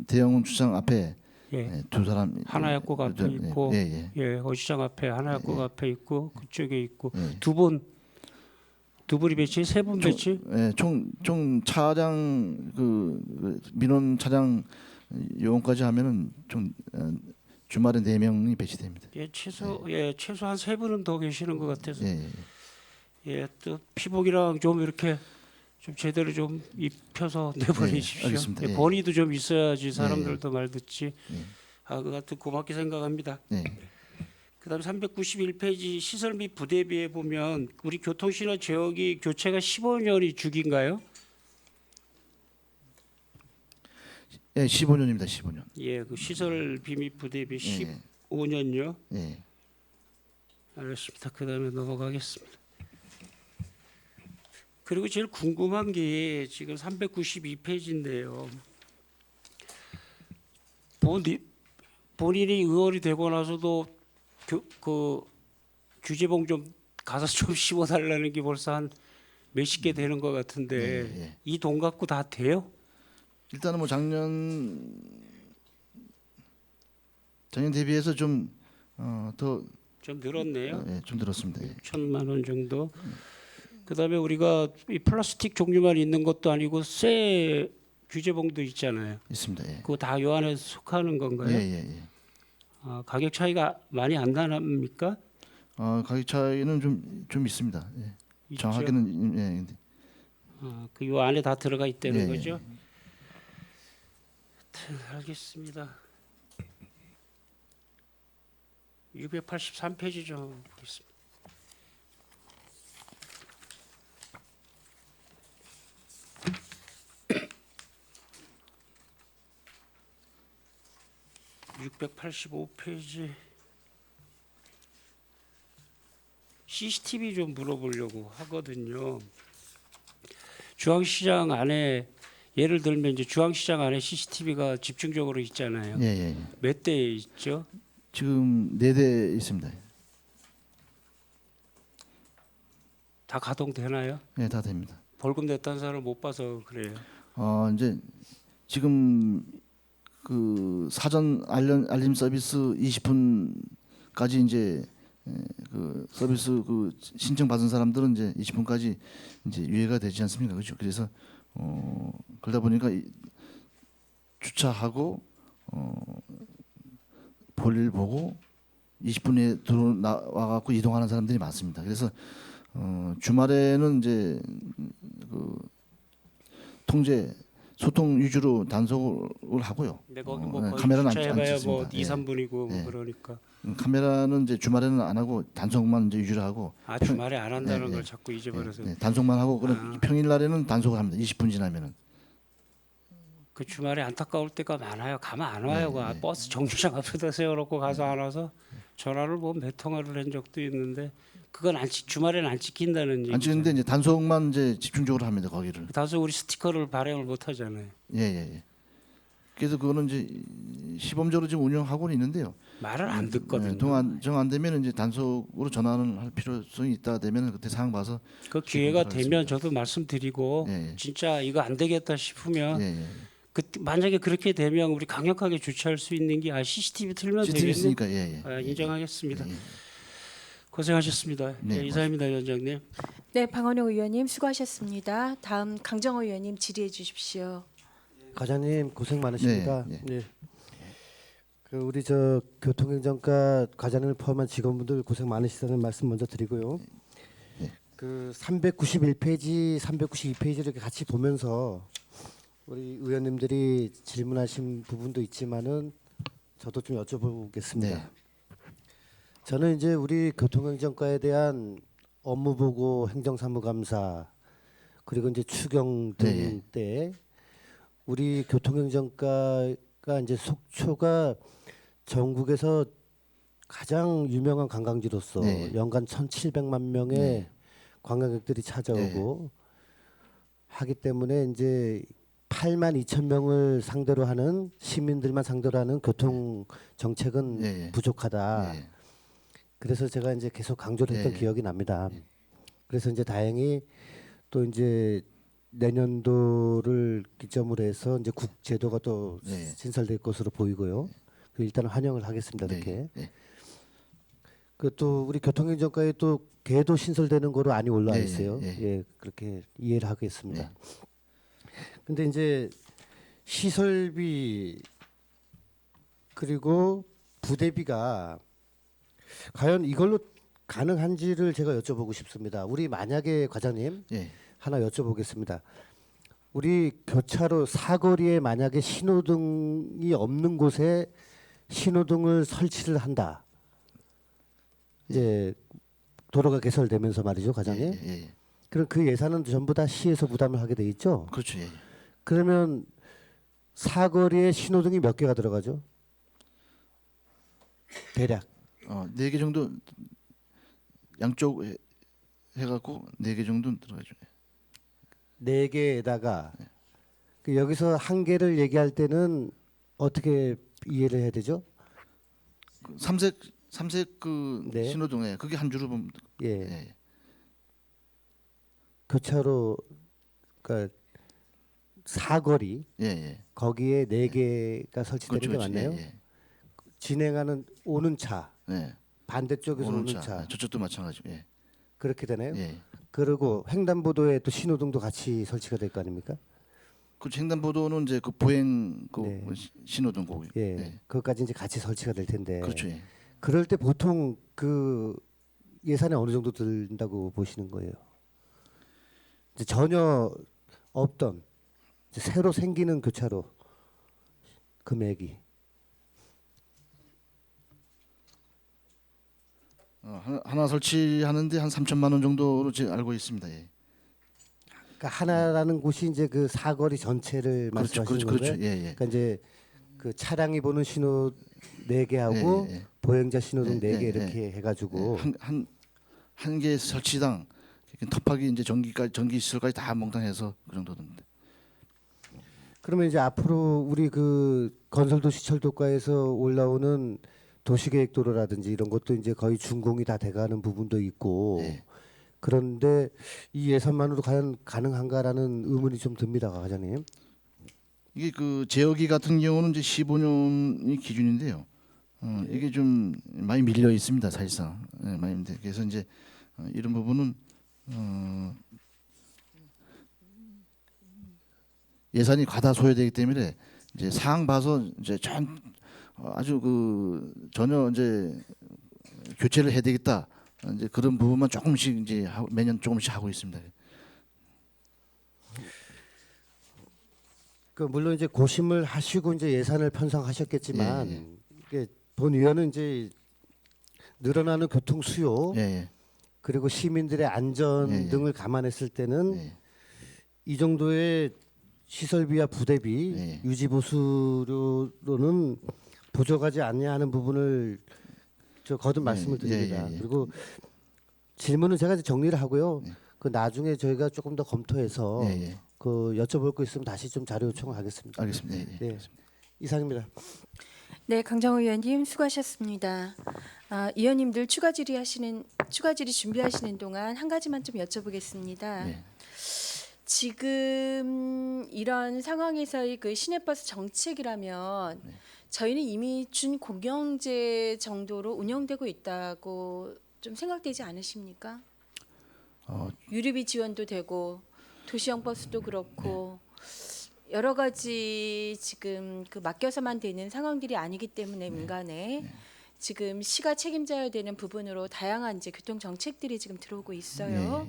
대형 주차장 앞에 예. 두 사람 하나약국 앞에 있고, 예. 어시장 앞에 하나약국 앞에 있고, 그쪽에 있고 예. 두 분이 배치, 세 분 배치. 총 차량 그 민원 차량 요원까지 하면은 좀 주말에 4명이 배치됩니다. 예, 최소한 세 분은 더 계시는 것 같아서. 예. 예, 또 피복이랑 좀 이렇게 좀 제대로 좀 입혀서 내보내십시오. 알겠습니다. 예. 본의도 좀 있어야지 사람들도 말 듣지. 그 같은 고맙게 생각합니다. 네. 그다음 391페이지 시설 및 부대비에 보면 우리 교통신호 지역이 교체가 15년이 주기인가요? 예, 15년입니다. 15년. 예, 그 시설비 및 부대비 예. 15년요. 예. 알겠습니다. 그다음에 넘어가겠습니다. 그리고 제일 궁금한 게 지금 392페이지인데요. 본인이 의원이 되고 나서도 그 규제봉 좀 가서 좀 씹어달라는 게 벌써 한 몇십 개 되는 것 같은데 예. 이 돈 갖고 다 돼요? 일단은 뭐 작년 대비해서 좀더 좀 늘었네요. 예, 좀 들었습니다. 예. 6천만 원 정도. 그다음에 우리가 이 플라스틱 종류만 있는 것도 아니고 쇠 규제봉도 있잖아요. 있습니다. 예. 그거 다 요 안에 속하는 건가요? 예. 가격 차이가 많이 안 나납니까? 가격 차이는 좀 있습니다. 예. 있죠? 정확하게는 예. 그요 안에 다 들어가 있다는 예, 거죠. 알겠습니다. 683페이지 좀 보겠습니다. (685페이지) CCTV 좀 물어보려고 하거든요. 중앙시장 안에 예를 들면 이제 중앙시장 안에 CCTV가 집중적으로 있잖아요. 예. 몇 대 있죠? 지금 4대 있습니다. 다 가동되나요? 예, 다 됩니다. 벌금 냈다는 사람을 못 봐서 그래요. 이제 지금 그 사전 알림 서비스 20분까지 이제 그 서비스 그 신청 받은 사람들은 이제 20분까지 이제 유예가 되지 않습니까? 그렇죠? 그래서 그러다 보니까 주차하고 볼일 보고 20분에 들어와 갖고 이동하는 사람들이 많습니다. 그래서 주말에는 이제 그 통제 소통 위주로 단속을 하고요. 근데 거기 뭐 거의 카메라는 안 주차해봐야 뭐 찍습니다. 2, 3분이고 뭐 예. 그러니까. 카메라는 이제 주말에는 안 하고 단속만 이제 위주로 하고 주말에 안 한다는 예, 걸 예. 자꾸 잊어버려서 단속만 하고 그럼 평일 날에는 단속을 합니다. 20분 지나면은. 그 주말에 안타까울 때가 많아요. 가면 안 와요. 버스 정류장 앞에다 세워놓고 가서 안 와서 전화를 뭐 몇 통화를 한 적도 있는데 그건 주말에는 안 찍힌다는 얘기죠. 안 찍는데 이제 단속만 이제 집중적으로 합니다. 거기를. 다소 우리 스티커를 발행을 못 하잖아요. 예. 그래서 그거는 이제 시범적으로 지금 운영하고는 있는데요. 말을 안 듣거든요. 정 안 되면 이제 단속으로 전환을 할 필요성이 있다 되면 그때 상황 봐서 그 기회가 시범을 되면 하겠습니다. 저도 말씀드리고 예. 진짜 이거 안 되겠다 싶으면 예. 만약에 그렇게 되면 우리 강력하게 조치할 수 있는 게 CCTV 틀면 CCTV 되겠네. 있으니까 예. 인정하겠습니다. 예. 고생하셨습니다. 네, 이사입니다, 위원장님. 네, 방원영 의원님 수고하셨습니다. 다음 강정호 의원님 질의해 주십시오. 과장님 고생 많으십니다. 네. 네. 그 우리 저 교통행정과 과장님을 포함한 직원분들 고생 많으시다는 말씀 먼저 드리고요. 그 391페이지, 392페이지를 이렇게 같이 보면서 우리 의원님들이 질문하신 부분도 있지만은 저도 좀 여쭤보겠습니다. 네. 저는 이제 우리 교통행정과에 대한 업무보고 행정사무감사 그리고 이제 추경 등 때 우리 교통행정과가 이제 속초가 전국에서 가장 유명한 관광지로서 연간 1,700만 명의 관광객들이 찾아오고 하기 때문에 이제 8만 2천 명을 상대로 하는 시민들만 상대로 하는 교통 정책은 부족하다. 그래서 제가 이제 계속 강조를 했던 기억이 납니다. 그래서 이제 다행히 또 이제 내년도를 기점으로 해서 이제 국제도가 또 신설될 것으로 보이고요. 일단 환영을 하겠습니다. 이렇게. 그 또 우리 교통행정과에 또 개도 신설되는 거로 안이 올라와 있어요. 예, 그렇게 이해를 하겠습니다. 근데 이제 시설비 그리고 부대비가 과연 이걸로 가능한지를 제가 여쭤보고 싶습니다. 우리 만약에 과장님 하나 여쭤보겠습니다. 우리 교차로 사거리에 만약에 신호등이 없는 곳에 신호등을 설치를 한다. 이제 도로가 개설되면서 말이죠, 과장님. 예. 그럼 그 예산은 전부 다 시에서 부담을 하게 돼 있죠. 그렇죠. 예. 그러면 사거리에 신호등이 몇 개가 들어가죠? 대략. 4개 정도 양쪽 해갖고 4개 정도 들어가죠. 4개에다가 그 여기서 한 개를 얘기할 때는 어떻게 이해를 해야 되죠? 삼색 그 네. 신호등에 그게 한 줄로 보면 예. 예. 교차로 그러니까 사거리 예. 거기에 4개가 설치되는 게 그렇죠. 맞나요? 예. 진행하는 오는 차 예. 반대쪽에서 오는 차, 차. 저쪽도 마찬가지고. 예. 그렇게 되나요? 예. 그리고 횡단보도에 또 신호등도 같이 설치가 될 거 아닙니까? 그 횡단보도는 이제 그 보행 그 네. 신호등 거기. 예, 그것까지 이제 같이 설치가 될 텐데. 그렇죠. 예. 그럴 때 보통 그 예산에 어느 정도 든다고 보시는 거예요? 이제 전혀 없던 이제 새로 생기는 교차로 금액이 하나 설치하는데 한 3천만 원 정도로 제가 알고 있습니다. 예. 그러니까 하나라는 곳이 이제 그 사거리 전체를 말씀하시는 건가요? 그렇죠. 예. 그러니까 이제 그 차량이 보는 신호 4개 하고 예. 보행자 신호등 예, 4개 예, 이렇게 해가지고 한 개 설치당 톱하기 이제 전기 시설까지 다 몽땅해서 그 정도 됩니다. 그러면 이제 앞으로 우리 그 건설도시철도과에서 올라오는 도시계획도로라든지 이런 것도 이제 거의 준공이 다 돼가는 부분도 있고 네. 그런데 이 예산만으로 과연 가능한가라는 의문이 좀 듭니다, 과장님. 이게 그 제어기 같은 경우는 이제 15년이 기준인데요. 이게 좀 많이 밀려 있습니다, 사실상. 네, 많이 밀려. 그래서 이제 이런 부분은 예산이 과다 소요되기 때문에 이제 상황 봐서 이제 아주 그 전혀 이제 교체를 해야 되겠다. 이제 그런 부분만 조금씩 이제 매년 조금씩 하고 있습니다. 그 물론 이제 고심을 하시고 이제 예산을 편성하셨겠지만 예. 이게 본의원은 이제 늘어나는 교통 수요 예. 그리고 시민들의 안전 예. 등을 감안했을 때는 예. 이 정도의 시설비와 부대비 예. 유지 보수료로는 부족하지 않냐 하는 부분을 저 거듭 말씀을 드립니다. 예. 그리고 질문은 제가 이제 정리를 하고요. 예. 그 나중에 저희가 조금 더 검토해서 예. 그 여쭤볼 거 있으면 다시 좀 자료 요청하겠습니다. 알겠습니다. 예. 네, 이상입니다. 네, 강정호 의원님 수고하셨습니다. 의원님들 추가 질의 준비하시는 동안 한 가지만 좀 여쭤보겠습니다. 네. 지금 이런 상황에서의 그 시내버스 정책이라면 저희는 이미 준공영제 정도로 운영되고 있다고 좀 생각되지 않으십니까? 유류비 지원도 되고 도시형 버스도 그렇고 여러 가지 지금 그 맡겨서만 되는 상황들이 아니기 때문에 민간에 지금 시가 책임져야 되는 부분으로 다양한 이제 교통 정책들이 지금 들어오고 있어요.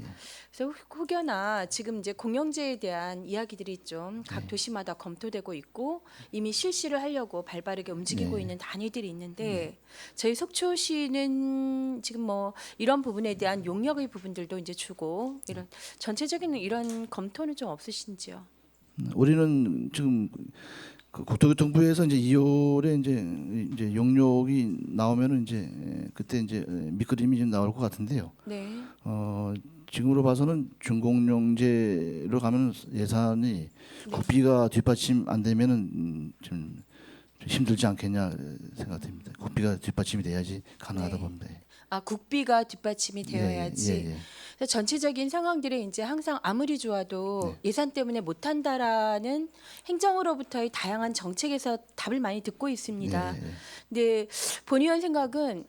그래서 혹여나 지금 이제 공영제에 대한 이야기들이 좀 각 도시마다 검토되고 있고 이미 실시를 하려고 발빠르게 움직이고 있는 단위들이 있는데 저희 속초시는 지금 뭐 이런 부분에 대한 용역의 부분들도 이제 주고 이런 전체적인 이런 검토는 좀 없으신지요? 우리는 지금 그 국토교통부에서 이제 2월에 이제 용역이 나오면은 이제 그때 이제 밑그림이 좀 나올 것 같은데요. 네. 지금으로 봐서는 준공영제로 가면 예산이 국비가 뒷받침 안 되면은 좀 힘들지 않겠냐 생각됩니다. 국비가 뒷받침이 돼야지 가능하다 네. 봅니다. 국비가 뒷받침이 되어야지. 예. 그래서 전체적인 상황들이 이제 항상 아무리 좋아도 예산 때문에 못한다라는 행정으로부터의 다양한 정책에서 답을 많이 듣고 있습니다. 근데 본 의원 생각은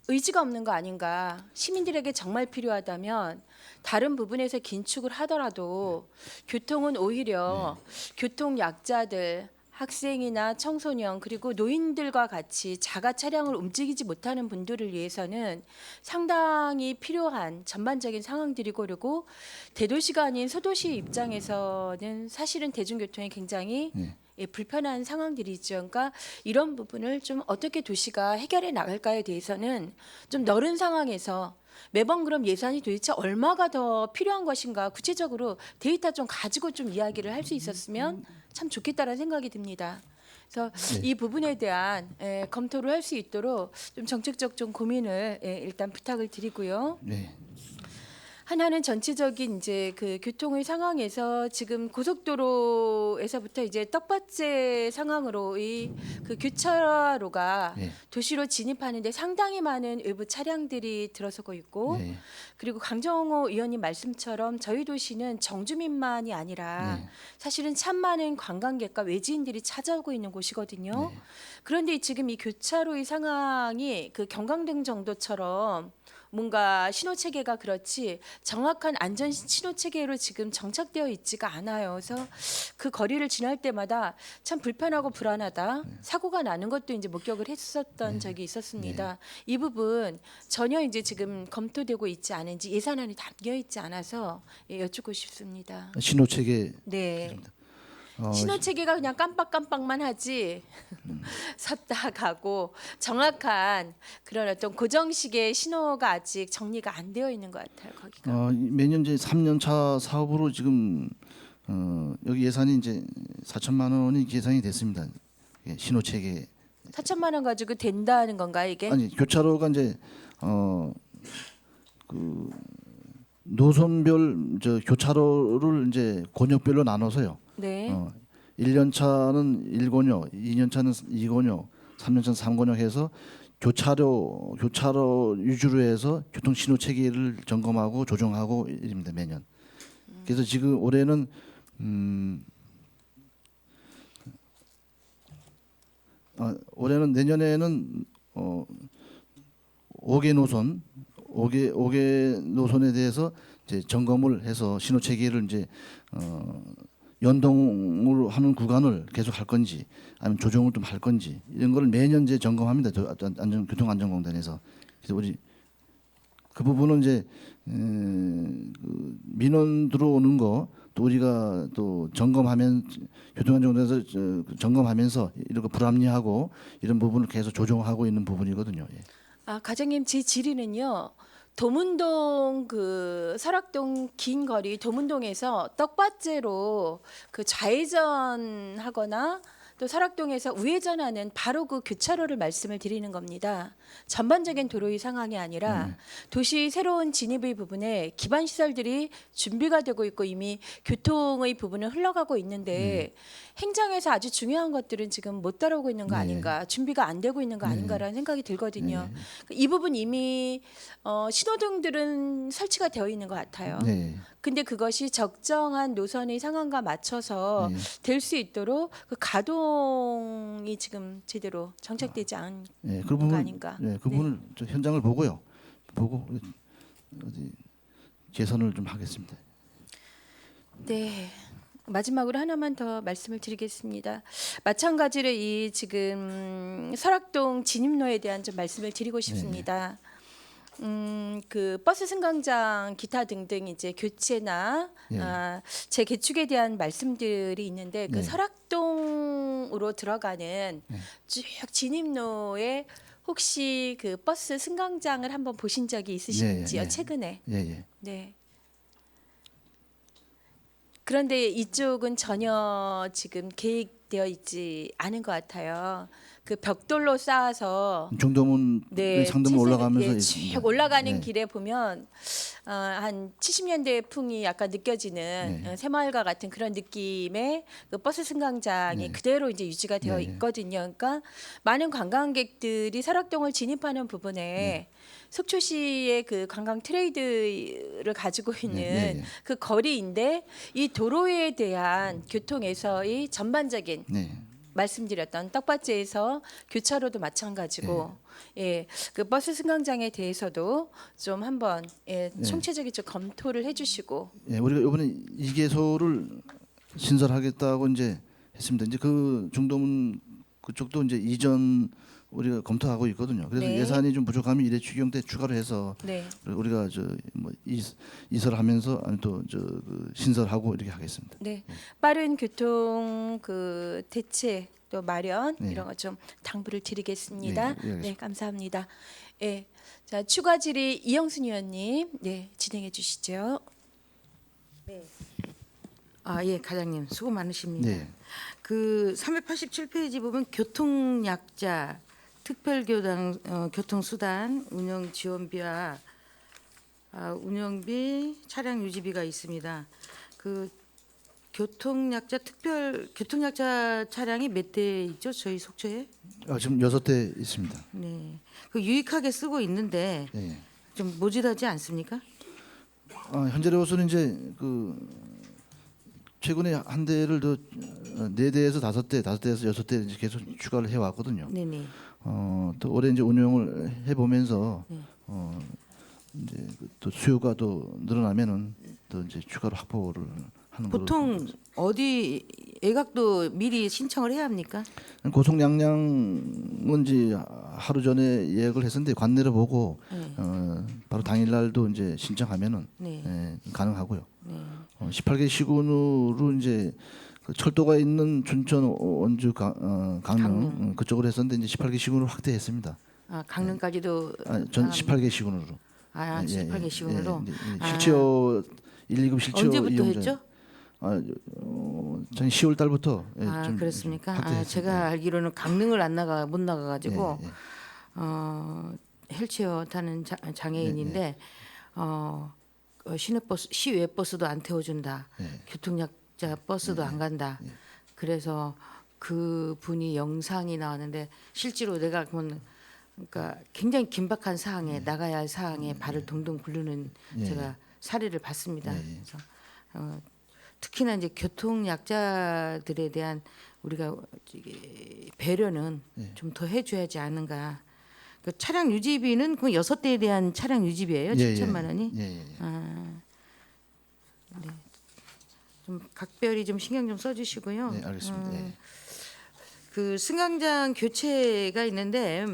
의지가 없는 거 아닌가? 시민들에게 정말 필요하다면 다른 부분에서 긴축을 하더라도 교통은 오히려 교통 약자들 학생이나 청소년 그리고 노인들과 같이 자가 차량을 움직이지 못하는 분들을 위해서는 상당히 필요한 전반적인 상황들이고, 그리고 대도시가 아닌 소도시 입장에서는 사실은 대중교통이 굉장히 예, 불편한 상황들이죠. 그러니까 이런 부분을 좀 어떻게 도시가 해결해 나갈까에 대해서는 좀 넓은 상황에서 매번 그럼 예산이 도대체 얼마가 더 필요한 것인가 구체적으로 데이터 좀 가지고 좀 이야기를 할 수 있었으면 참 좋겠다라는 생각이 듭니다. 그래서 이 부분에 대한 검토를 할 수 있도록 좀 정책적 좀 고민을 일단 부탁을 드리고요. 네. 하나는 전체적인 이제 그 교통의 상황에서 지금 고속도로에서부터 이제 떡밥제 상황으로의 그 교차로가 예. 도시로 진입하는데 상당히 많은 외부 차량들이 들어서고 있고, 예. 그리고 강정호 의원님 말씀처럼 저희 도시는 정주민만이 아니라 네. 사실은 참 많은 관광객과 외지인들이 찾아오고 있는 곳이거든요. 네. 그런데 지금 이 교차로의 상황이 그 경광등 정도처럼 뭔가 신호 체계가 그렇지 정확한 안전 신호 체계로 지금 정착되어 있지가 않아요. 그래서 그 거리를 지날 때마다 참 불편하고 불안하다. 사고가 나는 것도 이제 목격을 했었던 적이 있었습니다. 이 부분 전혀 이제 지금 검토되고 있지 않은지 예산안에 담겨 있지 않아서 여쭙고 싶습니다. 신호 체계 네. 어, 신호 체계가 그냥 깜빡깜빡만 하지 섰다 가고 정확한 그런 어떤 고정식의 신호가 아직 정리가 안 되어 있는 것 같아요. 거기가. 매년 이제 3년차 사업으로 지금 여기 예산이 이제 4천만 원이 계산이 됐습니다. 예, 신호 체계 4천만 원 가지고 된다는 건가요, 이게? 아니 교차로가 이제 그 노선별 교차로를 이제 권역별로 나눠서요. 네. 1년 차는 1권역, 2년 차는 2권역, 3년 차는 3권역 해서 교차로 위주로 해서 교통 신호 체계를 점검하고 조정하고 이럽니다, 매년. 그래서 지금 올해는 올해는 내년에는 5개 노선에 대해서 이제 점검을 해서 신호 체계를 이제 연동을 하는 구간을 계속 할 건지 아니면 조정을 좀 할 건지 이런 걸 매년 이제 점검합니다. 교통안전공단에서. 그래서 우리 그 부분은 이제 그 민원 들어오는 거 또 우리가 또 교통안전공단에서 점검하면서 이런 거 불합리하고 이런 부분을 계속 조정하고 있는 부분이거든요. 예. 과장님, 제 질의는요. 도문동 그 설악동 긴 거리 도문동에서 떡밭제로 그 좌회전하거나 또 설악동에서 우회전하는 바로 그 교차로를 말씀을 드리는 겁니다. 전반적인 도로의 상황이 아니라 도시 새로운 진입의 부분에 기반 시설들이 준비가 되고 있고 이미 교통의 부분은 흘러가고 있는데 행정에서 아주 중요한 것들은 지금 못 따라오고 있는 거 아닌가, 준비가 안 되고 있는 거 아닌가라는 생각이 들거든요. 이 부분 이미 신호등들은 설치가 되어 있는 것 같아요. 네. 근데 그것이 적정한 노선의 상황과 맞춰서 될 수 있도록 그 가동이 지금 제대로 정착되지 않은 예, 그 거 부분, 아닌가. 예, 그 부분을 저 현장을 보고요. 보고 어디 개선을 좀 하겠습니다. 네. 마지막으로 하나만 더 말씀을 드리겠습니다. 마찬가지로 이 지금 설악동 진입로에 대한 좀 말씀을 드리고 싶습니다. 그 버스 승강장 기타 등등 이제 교체나 재개축에 대한 말씀들이 있는데 그 설악동으로 들어가는 쭉 진입로에 혹시 그 버스 승강장을 한번 보신 적이 있으신지요? 최근에. 예. 네. 그런데 이쪽은 전혀 지금 계획되어 있지 않은 것 같아요. 그 벽돌로 쌓아서 중도문 상도문 올라가면서 쭉 있습니다. 올라가는 길에 보면 한 70년대 풍이 약간 느껴지는 새마을과 같은 그런 느낌의 그 버스 승강장이 그대로 이제 유지가 되어 있거든요. 그러니까 많은 관광객들이 설악동을 진입하는 부분에 속초시의 그 관광 트레이드를 가지고 있는 그 거리인데 이 도로에 대한 교통에서의 전반적인 말씀드렸던 떡밭제에서 교차로도 마찬가지고 그 버스 승강장에 대해서도 좀 한번 총체적인 좀 검토를 해주시고 우리가 이번에 2개소를 신설하겠다고 이제 했습니다. 이제 그 중도문 그쪽도 이제 이전 우리가 검토하고 있거든요. 그래서 네. 예산이 좀 부족하면 이래 추경 때 추가로 해서 네. 우리가 저뭐 이설하면서 아니 또그 신설하고 이렇게 하겠습니다. 네. 빠른 교통 그 대책 또 마련 네. 이런 거 좀 당부를 드리겠습니다. 네, 알겠습니다. 네, 감사합니다. 예. 자, 추가 질의 이영순 의원님, 네, 진행해 주시죠. 아, 예, 과장님 수고 많으십니다. 네. 그 387페이지 보면 교통약자 특별교당 교통수단 운영 지원비와 운영비 차량 유지비가 있습니다. 그 교통약자 차량이 몇 대 있죠? 저희 속초에? 지금 6대 있습니다. 네. 그 유익하게 쓰고 있는데 네. 좀 모자라지 않습니까? 현재로서는 이제 그 최근에 한 대를 더 4대에서 5대, 5대에서 6대 이제 계속 추가를 해 왔거든요. 네네. 또 올해 이제 운영을 해 보면서 이제 또 수요가 또 늘어나면은 또 이제 추가로 확보를 하는 걸로. 보통 어디 애각도 미리 신청을 해야 합니까? 고속 양량은 이제 하루 전에 예약을 했었는데 관내를 보고 네. 바로 당일날도 이제 신청하면은 네. 가능하고요. 네. 18개 시군으로 이제 그 철도가 있는 춘천, 원주, 강릉 강릉. 그쪽으로 했었는데 이제 18개 시군으로 확대했습니다. 강릉까지도 전 18개 시군으로. 18개 시군으로. 실제로 1, 2급 실제로 언제부터 이용자. 했죠? 전 10월 달부터 좀 그렇습니까? 확대했습니다. 제가 알기로는 강릉을 못 나가가지고 예, 예. 휠체어 타는 장애인인데 시내버스, 시외 버스도 안 태워준다. 예. 교통약자 버스도 안 간다. 그래서 그 분이 영상이 나왔는데 실제로 내가 보면 그러니까 굉장히 긴박한 사항에 나가야 할 사항에 발을 동동 구르는 제가 사례를 봤습니다. 그래서 특히나 이제 교통약자들에 대한 우리가 배려는 좀 더 해줘야지 않은가. 그 차량 유지비는 그 6대에 대한 차량 유지비예요. 7천만 원이. 예. 좀 각별히 좀 신경 좀 써주시고요. 네, 알겠습니다. 예. 그 승강장 교체가 있는데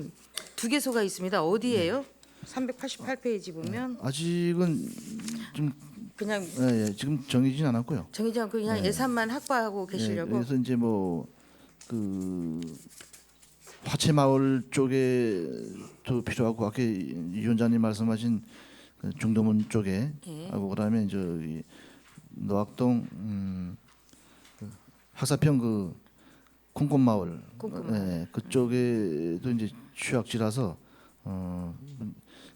2개소가 있습니다. 어디예요? 388페이지 보면 아직은 좀 그냥 지금 정해지진 않았고요. 정해지 않고 그냥 예산만 확보하고 계시려고. 그래서 이제 뭐 그 화채마을 쪽에도 필요하고 아까 이 위원장님 말씀하신 그 중도문 쪽에 하고 그다음에 저기 노악동 그 학사평 그 콩꽃마을 그쪽에도 이제 취약지라서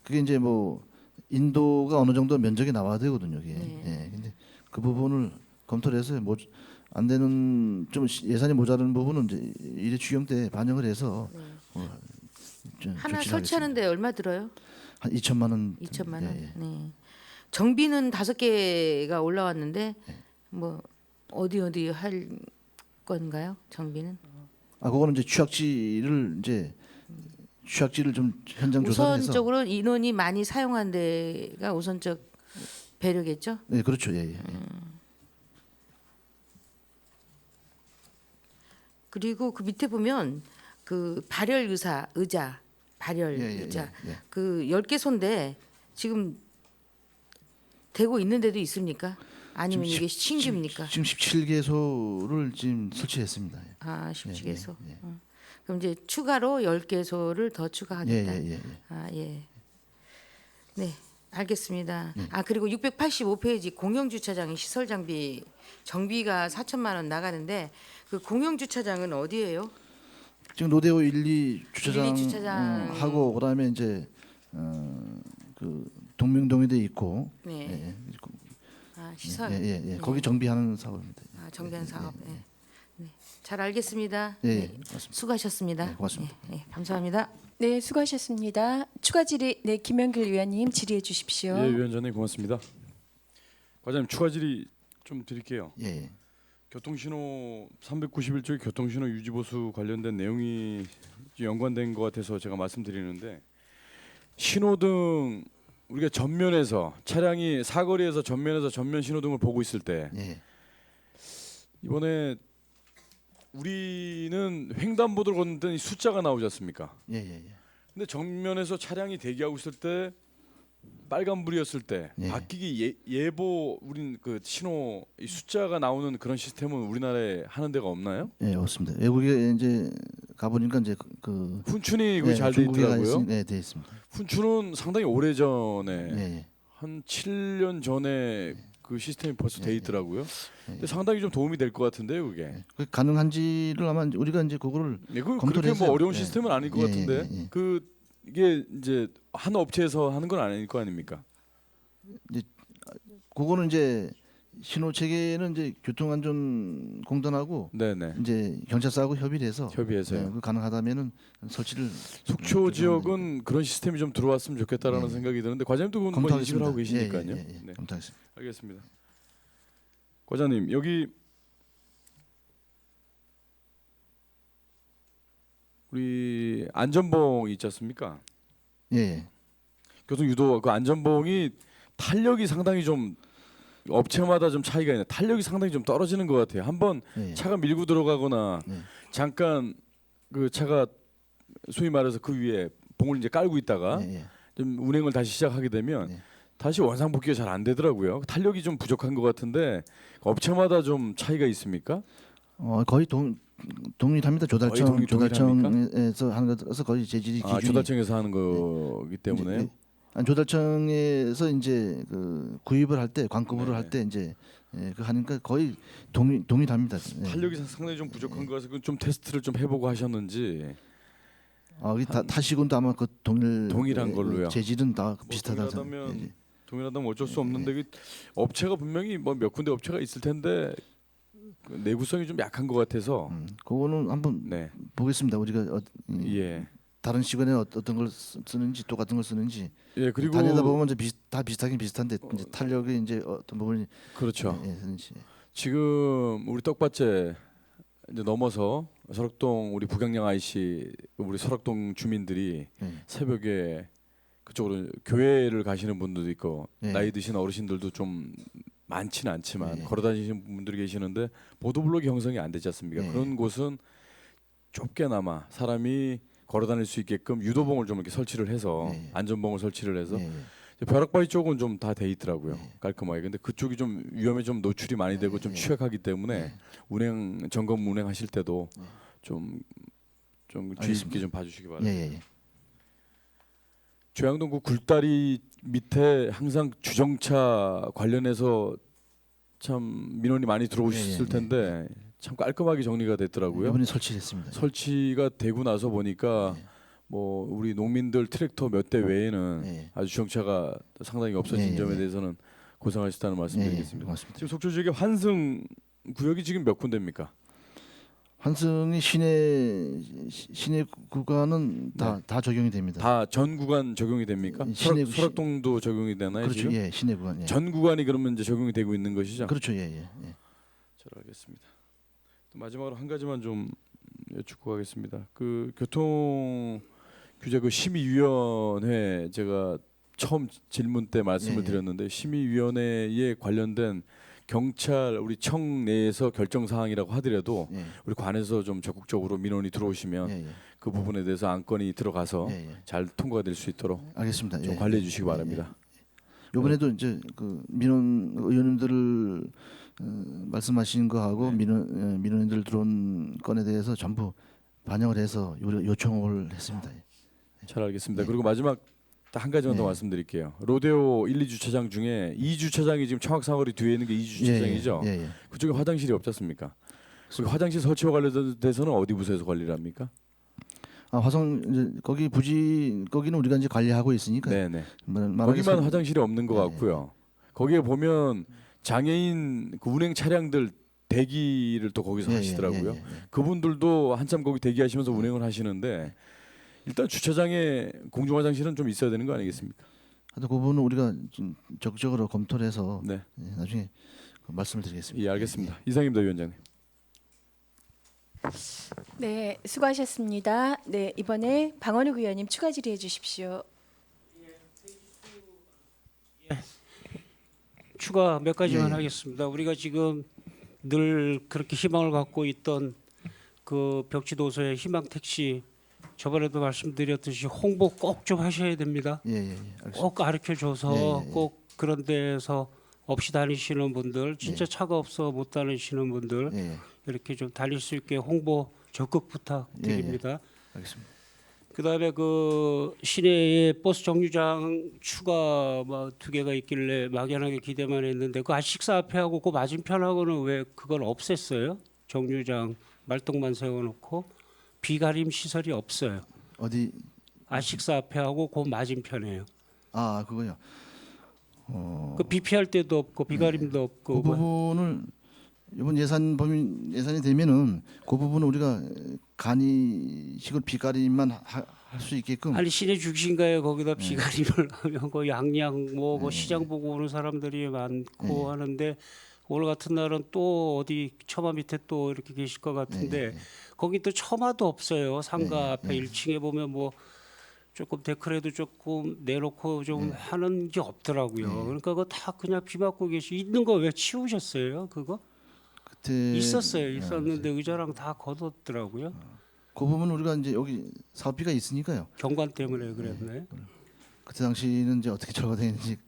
그게 이제 뭐 인도가 어느 정도 면적이 나와야 되거든요. 이게. 근데 그 부분을 검토를 해서 안 되는 좀 예산이 모자라는 부분은 이제 일회 추경 때 반영을 해서 하나 설치하는데 얼마 들어요? 한 2천만 원. 2천만 원. 네. 정비는 5개가 올라왔는데 뭐 어디 할 건가요? 정비는? 그거는 이제 취약지를 좀 현장 조사를 해서. 우선적으로 인원이 많이 사용한 데가 우선적 배려겠죠? 네, 그렇죠. 예. 그리고 그 밑에 보면 그 발열 의자 그 10개소인데 지금 되고 있는 데도 있습니까? 아니면 이게 신규입니까? 지금 17개소를 지금 설치했습니다. 17개소. 그럼 이제 추가로 10개소를 더 추가하겠다. 네, 알겠습니다. 그리고 685페이지 공영 주차장 시설 장비 정비가 4천만 원 나가는데 그 공영 주차장은 어디예요? 지금 로데오 1, 2 주차장, 주차장. 하고 그다음에 이제 그 동명동에도 있고. 네. 시설. 거기 정비하는 사업입니다. 정비하는 사업. 네. 잘 알겠습니다. 맞습니다. 수고하셨습니다. 네, 고맙습니다. 감사합니다. 네, 수고하셨습니다. 추가 질의 김영길 의원님 질의해 주십시오. 예, 위원장님 고맙습니다. 과장님 추가 질의 좀 드릴게요. 예. 교통신호 391조의 교통신호 유지보수 관련된 내용이 연관된 것 같아서 제가 말씀드리는데 신호등 우리가 전면에서 차량이 사거리에서 전면 신호등을 보고 있을 때 이번에 우리는 횡단보도를 걷는 숫자가 나오지 않습니까? 예, 예, 예. 근데 정면에서 차량이 대기하고 있을 때 빨간불이었을 때 예. 바뀌기 예보 우린 그 신호 이 숫자가 나오는 그런 시스템은 우리나라에 하는 데가 없나요? 예, 없습니다. 외국에 이제 가 보니까 이제 그 훈춘이 그게 예, 잘 돼 중국에 가 있더라고요. 네, 돼 있습니다. 훈춘은 상당히 오래 전에 예, 예. 한 7년 전에 그 시스템이 벌써 돼 있더라고요. 근데 상당히 좀 도움이 될 것 같은데요, 그게. 그 가능한지를 아마 이제 우리가 이제 그거를 네, 그 검토를 그렇게 뭐 해서- 어려운 예. 시스템은 아닐 것 예, 같은데 예, 예. 그 이게 이제 한 업체에서 하는 건 아닐 거 아닙니까? 그거는 이제 신호 체계는 이제 교통안전공단하고 네네. 이제 경찰서하고 협의를 해서 협의해서요. 그 가능하다면은 설치를 속초 지역은 그런 시스템이 좀 들어왔으면 좋겠다라는 예. 생각이 드는데 과장님도 그건 뭐 인식을 검토하겠습니다. 하고 계시니까요. 예, 예, 예, 예. 네, 검토하겠습니다. 알겠습니다. 과장님 여기 우리 안전봉이 있지 않습니까? 예, 예. 교통 유도 그 안전봉이 탄력이 상당히 좀 업체마다 좀 차이가 있네. 탄력이 상당히 좀 떨어지는 것 같아요. 한번 예, 예. 차가 밀고 들어가거나 네. 잠깐 그 차가 소위 말해서 그 위에 봉을 이제 깔고 있다가 예, 예. 좀 운행을 다시 시작하게 되면 네. 다시 원상복귀가 잘 안 되더라고요. 탄력이 좀 부족한 것 같은데 업체마다 좀 차이가 있습니까? 거의 동일합니다. 거의 조달청에서 하는 것에서 거의 재질이 기준이 조달청에서 하는 거기 때문에 이제, 아니, 조달청에서 이제 그 구입을 할 때 관급으로 네. 할 때 이제 그 하니까 거의 동일합니다. 예. 탄력이 상당히 좀 부족한 것 같아서 좀 테스트를 좀 해보고 하셨는지. 타시군도 아마 그 동일한 걸로요? 재질은 다 비슷하다. 동일하다면 어쩔 수 없는데 그 업체가 분명히 뭐 몇 군데 업체가 있을 텐데 그 내구성이 좀 약한 것 같아서. 그거는 한번 네. 보겠습니다. 우리가 예. 다른 시간에 어떤 걸 쓰는지 똑같은 걸 쓰는지 예 그리고 다니다 보면 이제 다 비슷하긴 비슷한데 이제 탄력이 이제 어떤 부분이 그렇죠. 쓰는지. 지금 우리 떡밭제 이제 넘어서 설악동 우리 북양양 IC 우리 설악동 주민들이 네. 새벽에 그쪽으로 교회를 가시는 분들도 있고 네. 나이 드신 어르신들도 좀 많지는 않지만 네. 걸어다니시는 분들이 계시는데 보도블록이 형성이 안 되지 않습니까? 네. 그런 곳은 좁게나마 사람이 걸어다닐 수 있게끔 유도봉을 좀 이렇게 설치를 해서 네. 안전봉을 설치를 해서 예, 예. 벼락바위 쪽은 좀 다 돼 있더라고요. 네. 깔끔하게. 근데 그쪽이 좀 위험에 좀 노출이 많이 되고 좀 취약하기 때문에 점검 운행하실 때도 좀 주의 깊게 좀 봐주시기 바랍니다. 예, 예, 예. 조양동 그 굴다리 밑에 항상 주정차 관련해서 참 민원이 많이 들어오셨을 예, 예, 텐데 참 깔끔하게 정리가 됐더라고요. 이번에 설치했습니다. 설치가 되고 나서 보니까 뭐 우리 농민들 트랙터 몇 대 외에는 예. 아주 주정차가 상당히 없어진 예, 예, 점에 예. 대해서는 고생하셨다는 예, 말씀드리겠습니다. 고맙습니다. 지금 속초 지역의 환승 구역이 지금 몇 군데입니까? 환승이 시내 구간은 다 적용이 됩니다. 다 전 구간 적용이 됩니까? 시내- 설악동도 적용이 되나요? 그렇죠. 지금? 예, 시내 구간. 예. 전 구간이 그러면 이제 적용이 되고 있는 것이죠? 그렇죠. 예, 예. 예. 잘 알겠습니다. 또 마지막으로 한 가지만 좀 여쭙고 가겠습니다. 그 교통 규제 그 심의위원회 제가 처음 질문 때 말씀을 예. 드렸는데 심의위원회에 관련된 경찰 우리 청 내에서 결정 사항이라고 하더라도 예. 우리 관에서 좀 적극적으로 민원이 들어오시면 예, 예. 그 부분에 대해서 안건이 들어가서 예, 예. 잘 통과가 될 수 있도록 알겠습니다. 좀 예. 관리해 주시기 바랍니다. 이번에도 이제 그 민원 의원님들을 말씀하신 거하고 민원인들 들어온 건에 대해서 전부 반영을 해서 요청을 했습니다. 예. 잘 알겠습니다. 그리고 마지막 딱 한 가지만 더 네. 말씀드릴게요. 로데오 1, 2주차장 중에 2주차장이 지금 청학사거리 뒤에 있는 게 2주차장이죠. 예, 예. 그쪽에 화장실이 없지 않습니까? 그 화장실 설치와 관련돼서는 어디 부서에서 관리를 합니까? 화성 이제 거기 거기는 우리가 이제 관리하고 있으니까. 네네. 말하자면 거기만 화장실이 없는 것 네. 같고요. 거기에 보면 장애인 그 운행 차량들 대기를 또 거기서 예, 하시더라고요. 예, 예, 예. 그분들도 한참 거기 대기하시면서 운행을 하시는데 일단 주차장에 공중 화장실은 좀 있어야 되는 거 아니겠습니까? 하여튼 그 부분은 우리가 좀 적극적으로 검토를 해서 네, 나중에 말씀을 드리겠습니다. 예, 알겠습니다. 이상입니다, 위원장님. 네, 수고하셨습니다. 네, 이번에 방원욱 의원님 추가 질의해 주십시오. 추가 몇 가지만 예, 예. 하겠습니다. 우리가 지금 늘 그렇게 희망을 갖고 있던 그 벽지도서의 희망 택시 저번에도 말씀드렸듯이 홍보 꼭 좀 하셔야 됩니다. 예, 예, 예. 알겠습니다. 꼭 가르쳐줘서 예, 예. 꼭 그런 데서 없이 다니시는 분들, 진짜 차가 없어 못 다니시는 분들 예, 예. 이렇게 좀 다닐 수 있게 홍보 적극 부탁드립니다. 알겠습니다. 그다음에 그 시내에 버스 정류장 추가 뭐 2개가 있길래 막연하게 기대만 했는데 그 아식사 앞에하고 그 맞은편하고는 왜 그걸 없앴어요? 정류장 말뚝만 세워놓고 비가림 시설이 없어요. 어디 아식사 앞에하고 그 맞은편이에요. 그거요. 그 비피할 때도 없고 비가림도 없고 그 뭐 부분을 이번 예산이 되면은 그 부분은 우리가 간이식을 비가림만 할 수 있게끔 아니 시내 중심가에 거기다 네. 비가림을 하면 그 양양 뭐 시장 보고 오는 사람들이 많고 네. 하는데 오늘 같은 날은 또 어디 처마 밑에 또 이렇게 계실 것 같은데 네. 거기 또 처마도 없어요. 상가 네. 앞에 1층에 보면 뭐 조금 데크레도 조금 내놓고 좀 하는 게 없더라고요. 그러니까 그거 다 그냥 비 맞고 계시 있는 거 왜 치우셨어요? 그거 그때 있었어요. 있었는데 의자랑 다 걷었더라고요. 그 부분은 우리가 이제 여기 사업비가 있으니까요. 경관 때문에 그랬네. 그때 당시는 이제 어떻게 처리되는지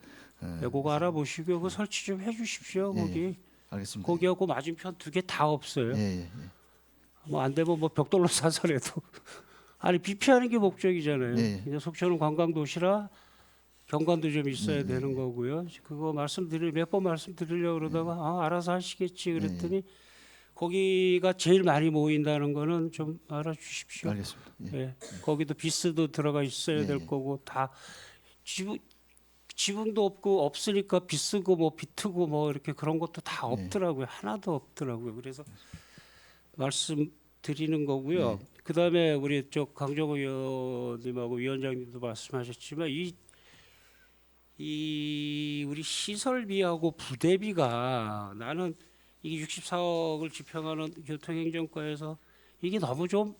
네, 그거 알아보시고 그 설치 좀 해주십시오. 예, 거기 알겠습니다. 거기하고 맞은편 2개 다 없어요. 예, 예, 예. 뭐 안 되면 뭐 벽돌로 사서라도 아니 비피하는 게 목적이잖아요. 예. 이제 속초는 관광 도시라 경관도 좀 있어야 되는 거고요. 그거 몇 번 말씀드리려고 그러다가 알아서 하시겠지 그랬더니 거기가 제일 많이 모인다는 거는 좀 알아주십시오. 알겠습니다. 예. 예. 거기도 비스도 들어가 있어야 예. 될 거고 다 지붕도 없고 없으니까 비스고 뭐 비트고 뭐 이렇게 그런 것도 다 없더라고요. 하나도 없더라고요. 그래서 말씀드리는 거고요. 그다음에 우리 저 강정호 의원님하고 위원장님도 말씀하셨지만 이 우리 시설비하고 부대비가 나는 이게 64억을 집행하는 교통행정과에서 이게 너무 좀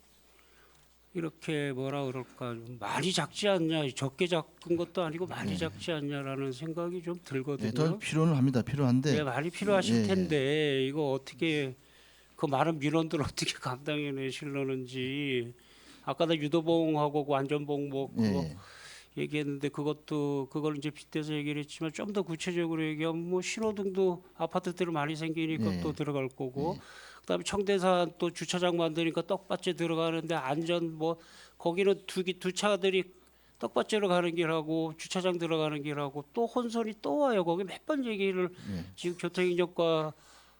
이렇게 뭐라 그럴까 좀 많이 작지 않냐 적게 작은 것도 아니고 많이 작지 않냐라는 생각이 좀 들거든요. 더 필요는 합니다. 필요한데 네, 많이 필요하실 예, 예. 텐데 이거 어떻게 그 많은 민원들 어떻게 감당해내시려는지 아까 다 유도봉하고 그 안전봉목 그거 예. 얘기했는데 그걸 이제 빗대서 얘기를 했지만 좀 더 구체적으로 얘기하면 뭐 신호등도 아파트들은 많이 생기니까 예. 또 들어갈 거고 그다음에 청대산 또 주차장 만드니까 떡밭에 들어가는데 안전 뭐 거기는 두 차들이 떡밭으로 가는 길하고 주차장 들어가는 길하고 또 혼선이 또 와요. 거기 몇 번 얘기를 지금 교통행정과가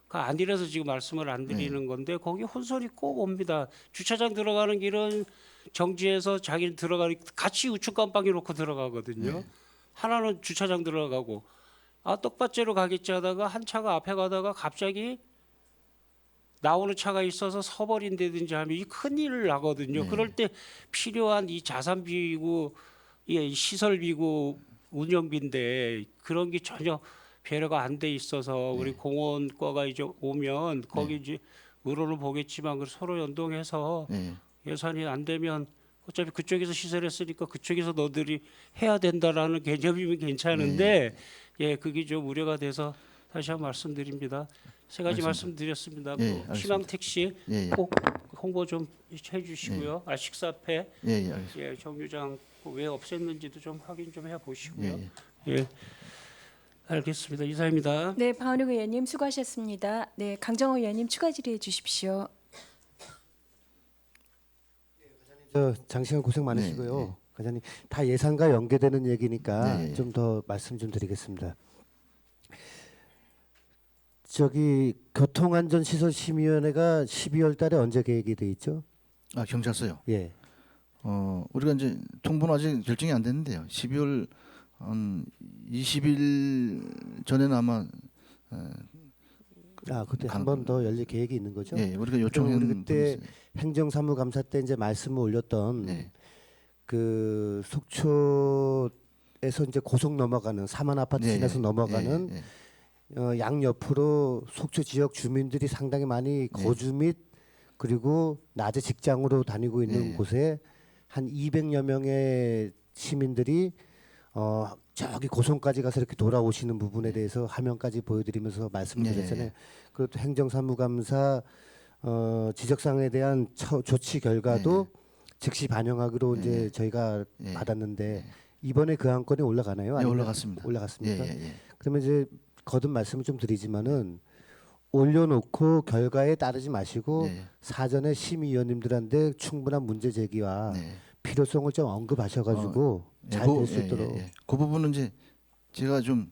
아니라서 지금 말씀을 안 드리는 건데 거기 혼선이 꼭 옵니다. 주차장 들어가는 길은 정지해서 자기는 들어가는 같이 우측 깜빡이 놓고 들어가거든요. 하나는 주차장 들어가고 떡밭째로 가겠지 하다가 한 차가 앞에 가다가 갑자기 나오는 차가 있어서 서버린다든지 하면 이 큰일 나거든요. 그럴 때 필요한 이 자산비고 이 시설비고 운영비인데 그런 게 전혀 배려가 안 돼 있어서 우리 공원과가 이제 오면 거기 이제 의로를 보겠지만 서로 연동해서 예산이 안 되면 어차피 그쪽에서 시설했으니까 그쪽에서 너들이 해야 된다라는 개념이면 괜찮은데 그게 좀 우려가 돼서 다시 한번 말씀드립니다. 세 가지 말씀드렸습니다. 알겠습니다. 희망 택시 예, 예. 꼭 홍보 좀 해주시고요. 식사패 알겠습니다. 정류장 왜 없앴는지도 좀 확인 좀 해보시고요. 예, 예, 알겠습니다. 이사입니다. 네, 박은욱 의원님 수고하셨습니다. 네, 강정호 의원님 추가 질의해 주십시오. 장시간 고생 많으시고요. 네, 네. 과장님 다 예산과 연계되는 얘기니까 네, 네. 좀 더 말씀 좀 드리겠습니다. 저기 교통안전시설심의위원회가 12월 달에 언제 계획이 돼 있죠? 경찰서요. 예. 우리가 이제 통보는 아직 결정이 안 됐는데요. 12월 한 20일 전에는 아마 그때 한 번 더 열릴 계획이 있는 거죠? 우리가 그럼 요청한 우리 그때 부분이 행정사무감사 때 이제 말씀을 올렸던 네. 그 속초에서 이제 고속 넘어가는 사만 아파트 지나서 넘어가는 양 옆으로 속초 지역 주민들이 상당히 많이 거주 및 그리고 낮에 직장으로 다니고 있는 곳에 한 200여 명의 시민들이 저기 고성까지 가서 이렇게 돌아오시는 부분에 대해서 화면까지 보여드리면서 말씀드렸잖아요. 그것도 행정사무감사 지적사항에 대한 조치 결과도 즉시 반영하기로 이제 저희가 예. 받았는데 이번에 그 안건이 올라가나요? 예, 아니면 올라갔습니다. 올라갔습니까? 예. 그러면 이제 거듭 말씀을 좀 드리지만은 올려놓고 결과에 따르지 마시고 네. 사전에 심의위원님들한테 충분한 문제 제기와 네. 필요성을 좀 언급하셔가지고 잘 될 수 있도록. 그 부분은 이제 제가 좀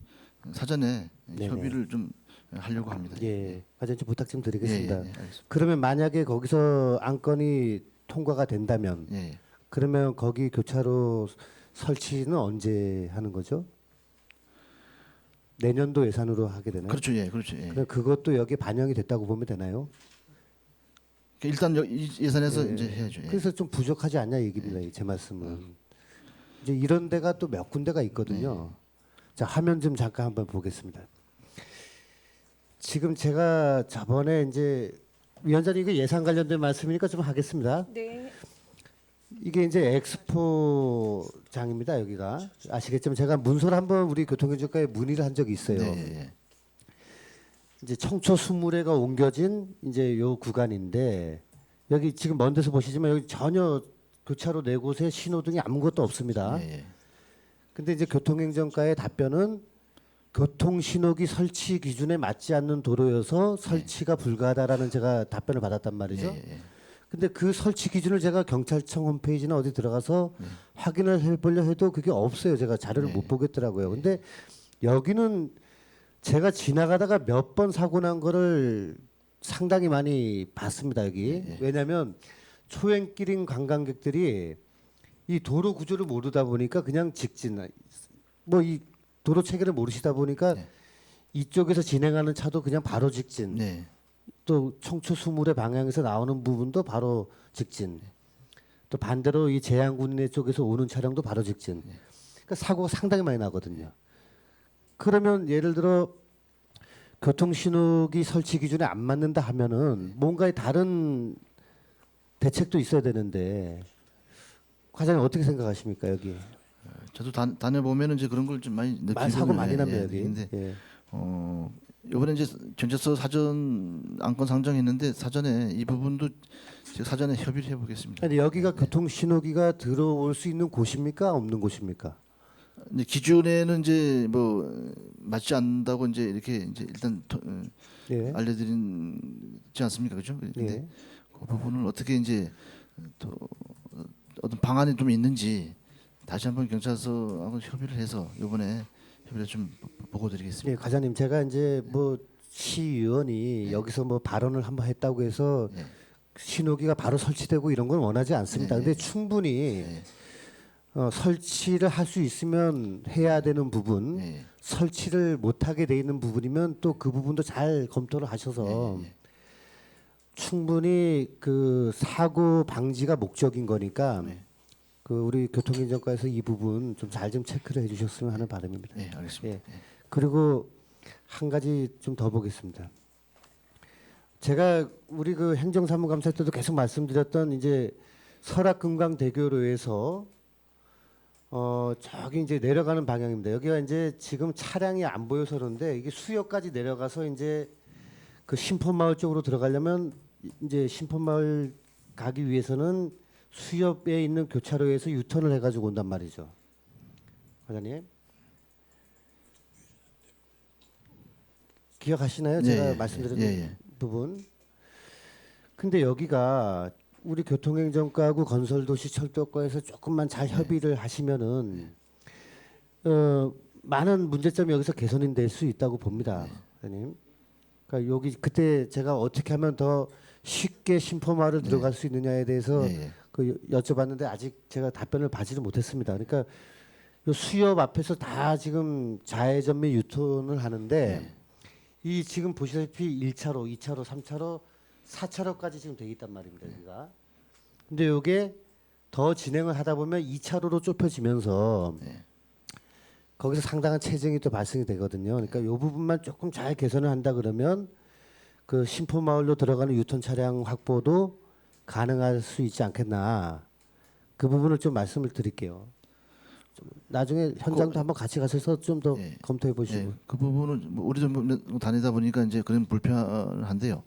사전에 네네. 협의를 좀 하려고 합니다. 예, 과장님 좀 부탁 좀 드리겠습니다. 알겠습니다. 그러면 만약에 거기서 안건이 통과가 된다면 예. 그러면 거기 교차로 설치는 언제 하는 거죠? 내년도 예산으로 하게 되나요? 그렇죠. 예. 그렇죠. 예. 그럼 그것도 여기 반영이 됐다고 보면 되나요? 일단 이 예산에서 예. 이제 해야죠. 예. 그래서 좀 부족하지 않냐 얘기입니다. 제 말씀은. 이제 이런 데가 또 몇 군데가 있거든요. 자, 화면 좀 잠깐 한번 보겠습니다. 지금 제가 저번에 이제 위원장님 이거 예산 관련된 말씀이니까 좀 하겠습니다. 네. 이게 이제 엑스포장입니다. 여기가 아시겠지만 제가 문서를 한번 우리 교통경제과에 문의를 한 적이 있어요. 네. 이제 청초 수무례가 옮겨진 이제 요 구간인데 여기 지금 먼 데서 보시지만 여기 전혀 교차로 네 곳에 신호등이 아무것도 없습니다. 예. 근데 이제 교통행정과의 답변은 교통신호기 설치 기준에 맞지 않는 도로여서 설치가 불가하다라는 제가 답변을 받았단 말이죠. 예. 근데 그 설치 기준을 제가 경찰청 홈페이지나 어디 들어가서 확인을 해보려 해도 그게 없어요. 제가 자료를 못 보겠더라고요. 근데 여기는 제가 지나가다가 몇 번 사고 난 거를 상당히 많이 봤습니다. 여기. 왜냐하면 초행길인 관광객들이 이 도로 구조를 모르다 보니까 그냥 직진, 뭐 이 도로 체계를 모르시다 보니까 이쪽에서 진행하는 차도 그냥 바로 직진. 네. 또 청초 수물의 방향에서 나오는 부분도 바로 직진. 또 반대로 이 제양군내 쪽에서 오는 차량도 바로 직진. 그러니까 사고가 상당히 많이 나거든요. 그러면 예를 들어 교통신호기 설치 기준에 안 맞는다 하면은 뭔가의 다른 대책도 있어야 되는데 과장님 어떻게 생각하십니까 여기? 저도 다녀보면은 이제 그런 걸 좀 많이 느끼고 사고 많이 납니다 여기. 근데 예. 이번에 이제 경찰서 사전 안건 상정했는데 사전에 이 부분도 제가 사전에 협의를 해보겠습니다. 아니 여기가 교통신호기가 들어올 수 있는 곳입니까 없는 곳입니까? 근데 기준에는 이제 뭐 맞지 않는다고 이제 이렇게 이제 일단 예. 알려드리지 않습니까, 그죠? 근데 예. 그 부분을 어떻게 이제 또 어떤 방안이 좀 있는지 다시 한번 경찰서하고 협의를 해서 이번에 협의를 좀 보고드리겠습니다. 예, 과장님 제가 이제 뭐 시의원이 여기서 뭐 발언을 한번 했다고 해서 신호기가 바로 설치되고 이런 건 원하지 않습니다. 근데 충분히 설치를 할 수 있으면 해야 되는 부분, 설치를 못하게 돼 있는 부분이면 또 그 부분도 잘 검토를 하셔서 충분히 그 사고 방지가 목적인 거니까 그 우리 교통행정과에서 이 부분 좀 잘 좀 체크를 해주셨으면 하는 바람입니다. 네, 알겠습니다. 예. 그리고 한 가지 좀 더 보겠습니다. 제가 우리 그 행정사무감사 때도 계속 말씀드렸던 이제 설악금강대교로에서 저기 이제 내려가는 방향입니다. 여기가 이제 지금 차량이 안 보여서 그런데 이게 수역까지 내려가서 이제 그 신포마을 쪽으로 들어가려면 이제 신포마을 가기 위해서는 수협에 있는 교차로에서 유턴을 해가지고 온단 말이죠. 과장님 기억하시나요? 제가 말씀드린 부분. 근데 여기가 우리 교통행정과하고 건설도시철도과에서 조금만 잘 협의를 하시면은 많은 문제점이 여기서 개선이 될 수 있다고 봅니다, 과장님. 그러니까 여기 그때 제가 어떻게 하면 더 쉽게 신포마을을 들어갈 수 있느냐에 대해서 그 여쭤봤는데 아직 제가 답변을 받지를 못했습니다. 그러니까 요 수협 앞에서 다 지금 좌회전 및 유턴을 하는데 이 지금 보시다시피 1차로, 2차로, 3차로, 4차로까지 지금 돼 있단 말입니다. 여기가. 근데 요게 더 진행을 하다 보면 2차로로 좁혀지면서 거기서 상당한 체증이 또 발생이 되거든요. 그러니까 요 부분만 조금 잘 개선을 한다 그러면 그 신포마을로 들어가는 유턴 차량 확보도 가능할 수 있지 않겠나. 그 부분을 좀 말씀을 드릴게요. 좀 나중에 현장도 한번 같이 가셔서 좀 더 검토해 보시고. 그 부분은 뭐 우리도 다니다 보니까 이제 그런 불편한데요.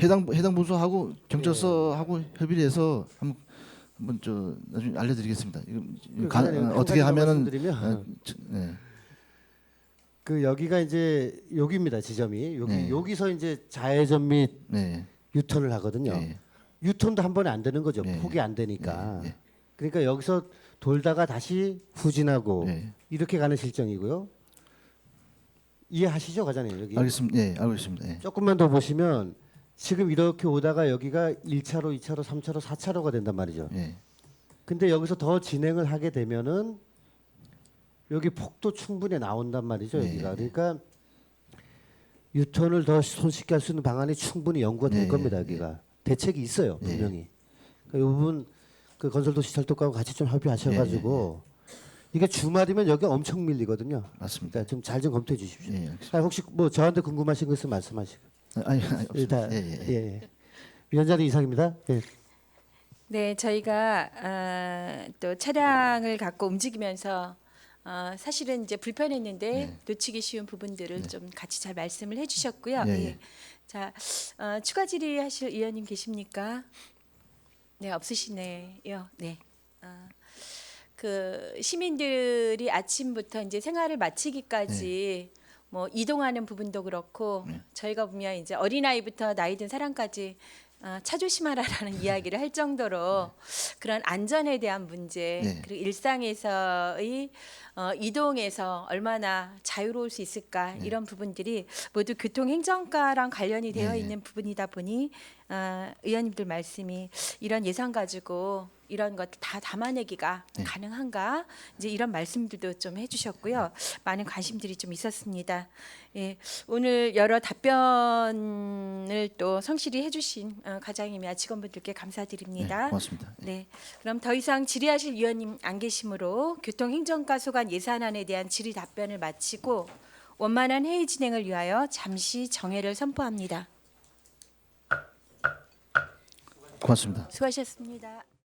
해당 부서하고 경찰서하고 협의를 해서 한번 저 나중에 알려드리겠습니다. 이거 어떻게 하면은 네. 그 여기가 이제 여기입니다. 지점이 네. 여기서 이제 좌회전 및 네. 유턴을 하거든요. 네. 유턴도 한 번에 안 되는 거죠. 네. 폭이 안 되니까. 네. 그러니까 여기서 돌다가 다시 후진하고 네. 이렇게 가는 실정이고요. 이해하시죠, 과장님? 여기 알겠습니다. 네, 알고 있습니다. 네. 조금만 더 보시면 지금 이렇게 오다가 여기가 1차로, 2차로, 3차로, 4차로가 된단 말이죠. 네. 근데 여기서 더 진행을 하게 되면은 여기 폭도 충분히 나온단 말이죠. 네. 여기가 그러니까 유턴을 더 손쉽게 할 수 있는 방안이 충분히 연구가 될 네. 겁니다. 여기가 대책이 있어요, 네. 분명히. 그러니까 이 부분 그 건설도시철도과하고 같이 좀 협의하셔가지고 이게 주말이면 여기 엄청 밀리거든요. 맞습니다. 그러니까 좀 잘 좀 검토해 주십시오. 예, 알겠습니다. 아, 혹시 뭐 저한테 궁금하신 거 있으면 말씀하시고. 아니, 예, 없습니다. 다, 예, 예. 예. 위원장님 이상입니다. 예. 네, 저희가 또 차량을 갖고 움직이면서 사실은 이제 불편했는데 네. 놓치기 쉬운 부분들을 좀 같이 잘 말씀을 해주셨고요. 예, 예. 예. 자, 추가 질의하실 의원님 계십니까? 네, 없으시네요. 네. 그 시민들이 아침부터 이제 생활을 마치기까지 뭐 이동하는 부분도 그렇고 저희가 보면 이제 어린아이부터 나이 든 사람까지 차 조심하라라는 이야기를 할 정도로 그런 안전에 대한 문제 네. 그리고 일상에서의 이동에서 얼마나 자유로울 수 있을까 이런 부분들이 모두 교통행정과랑 관련이 되어 네. 있는 부분이다 보니 의원님들 말씀이 이런 예산 가지고 이런 것들 다 담아내기가 가능한가 이제 이런 말씀들도 좀 해주셨고요. 많은 관심들이 좀 있었습니다. 예, 오늘 여러 답변을 또 성실히 해주신 과장님이나 직원분들께 감사드립니다. 네, 고맙습니다. 네, 그럼 더 이상 질의하실 위원님 안 계시므로 교통행정과 소관 예산안에 대한 질의 답변을 마치고 원만한 회의 진행을 위하여 잠시 정회를 선포합니다. 고맙습니다. 수고하셨습니다.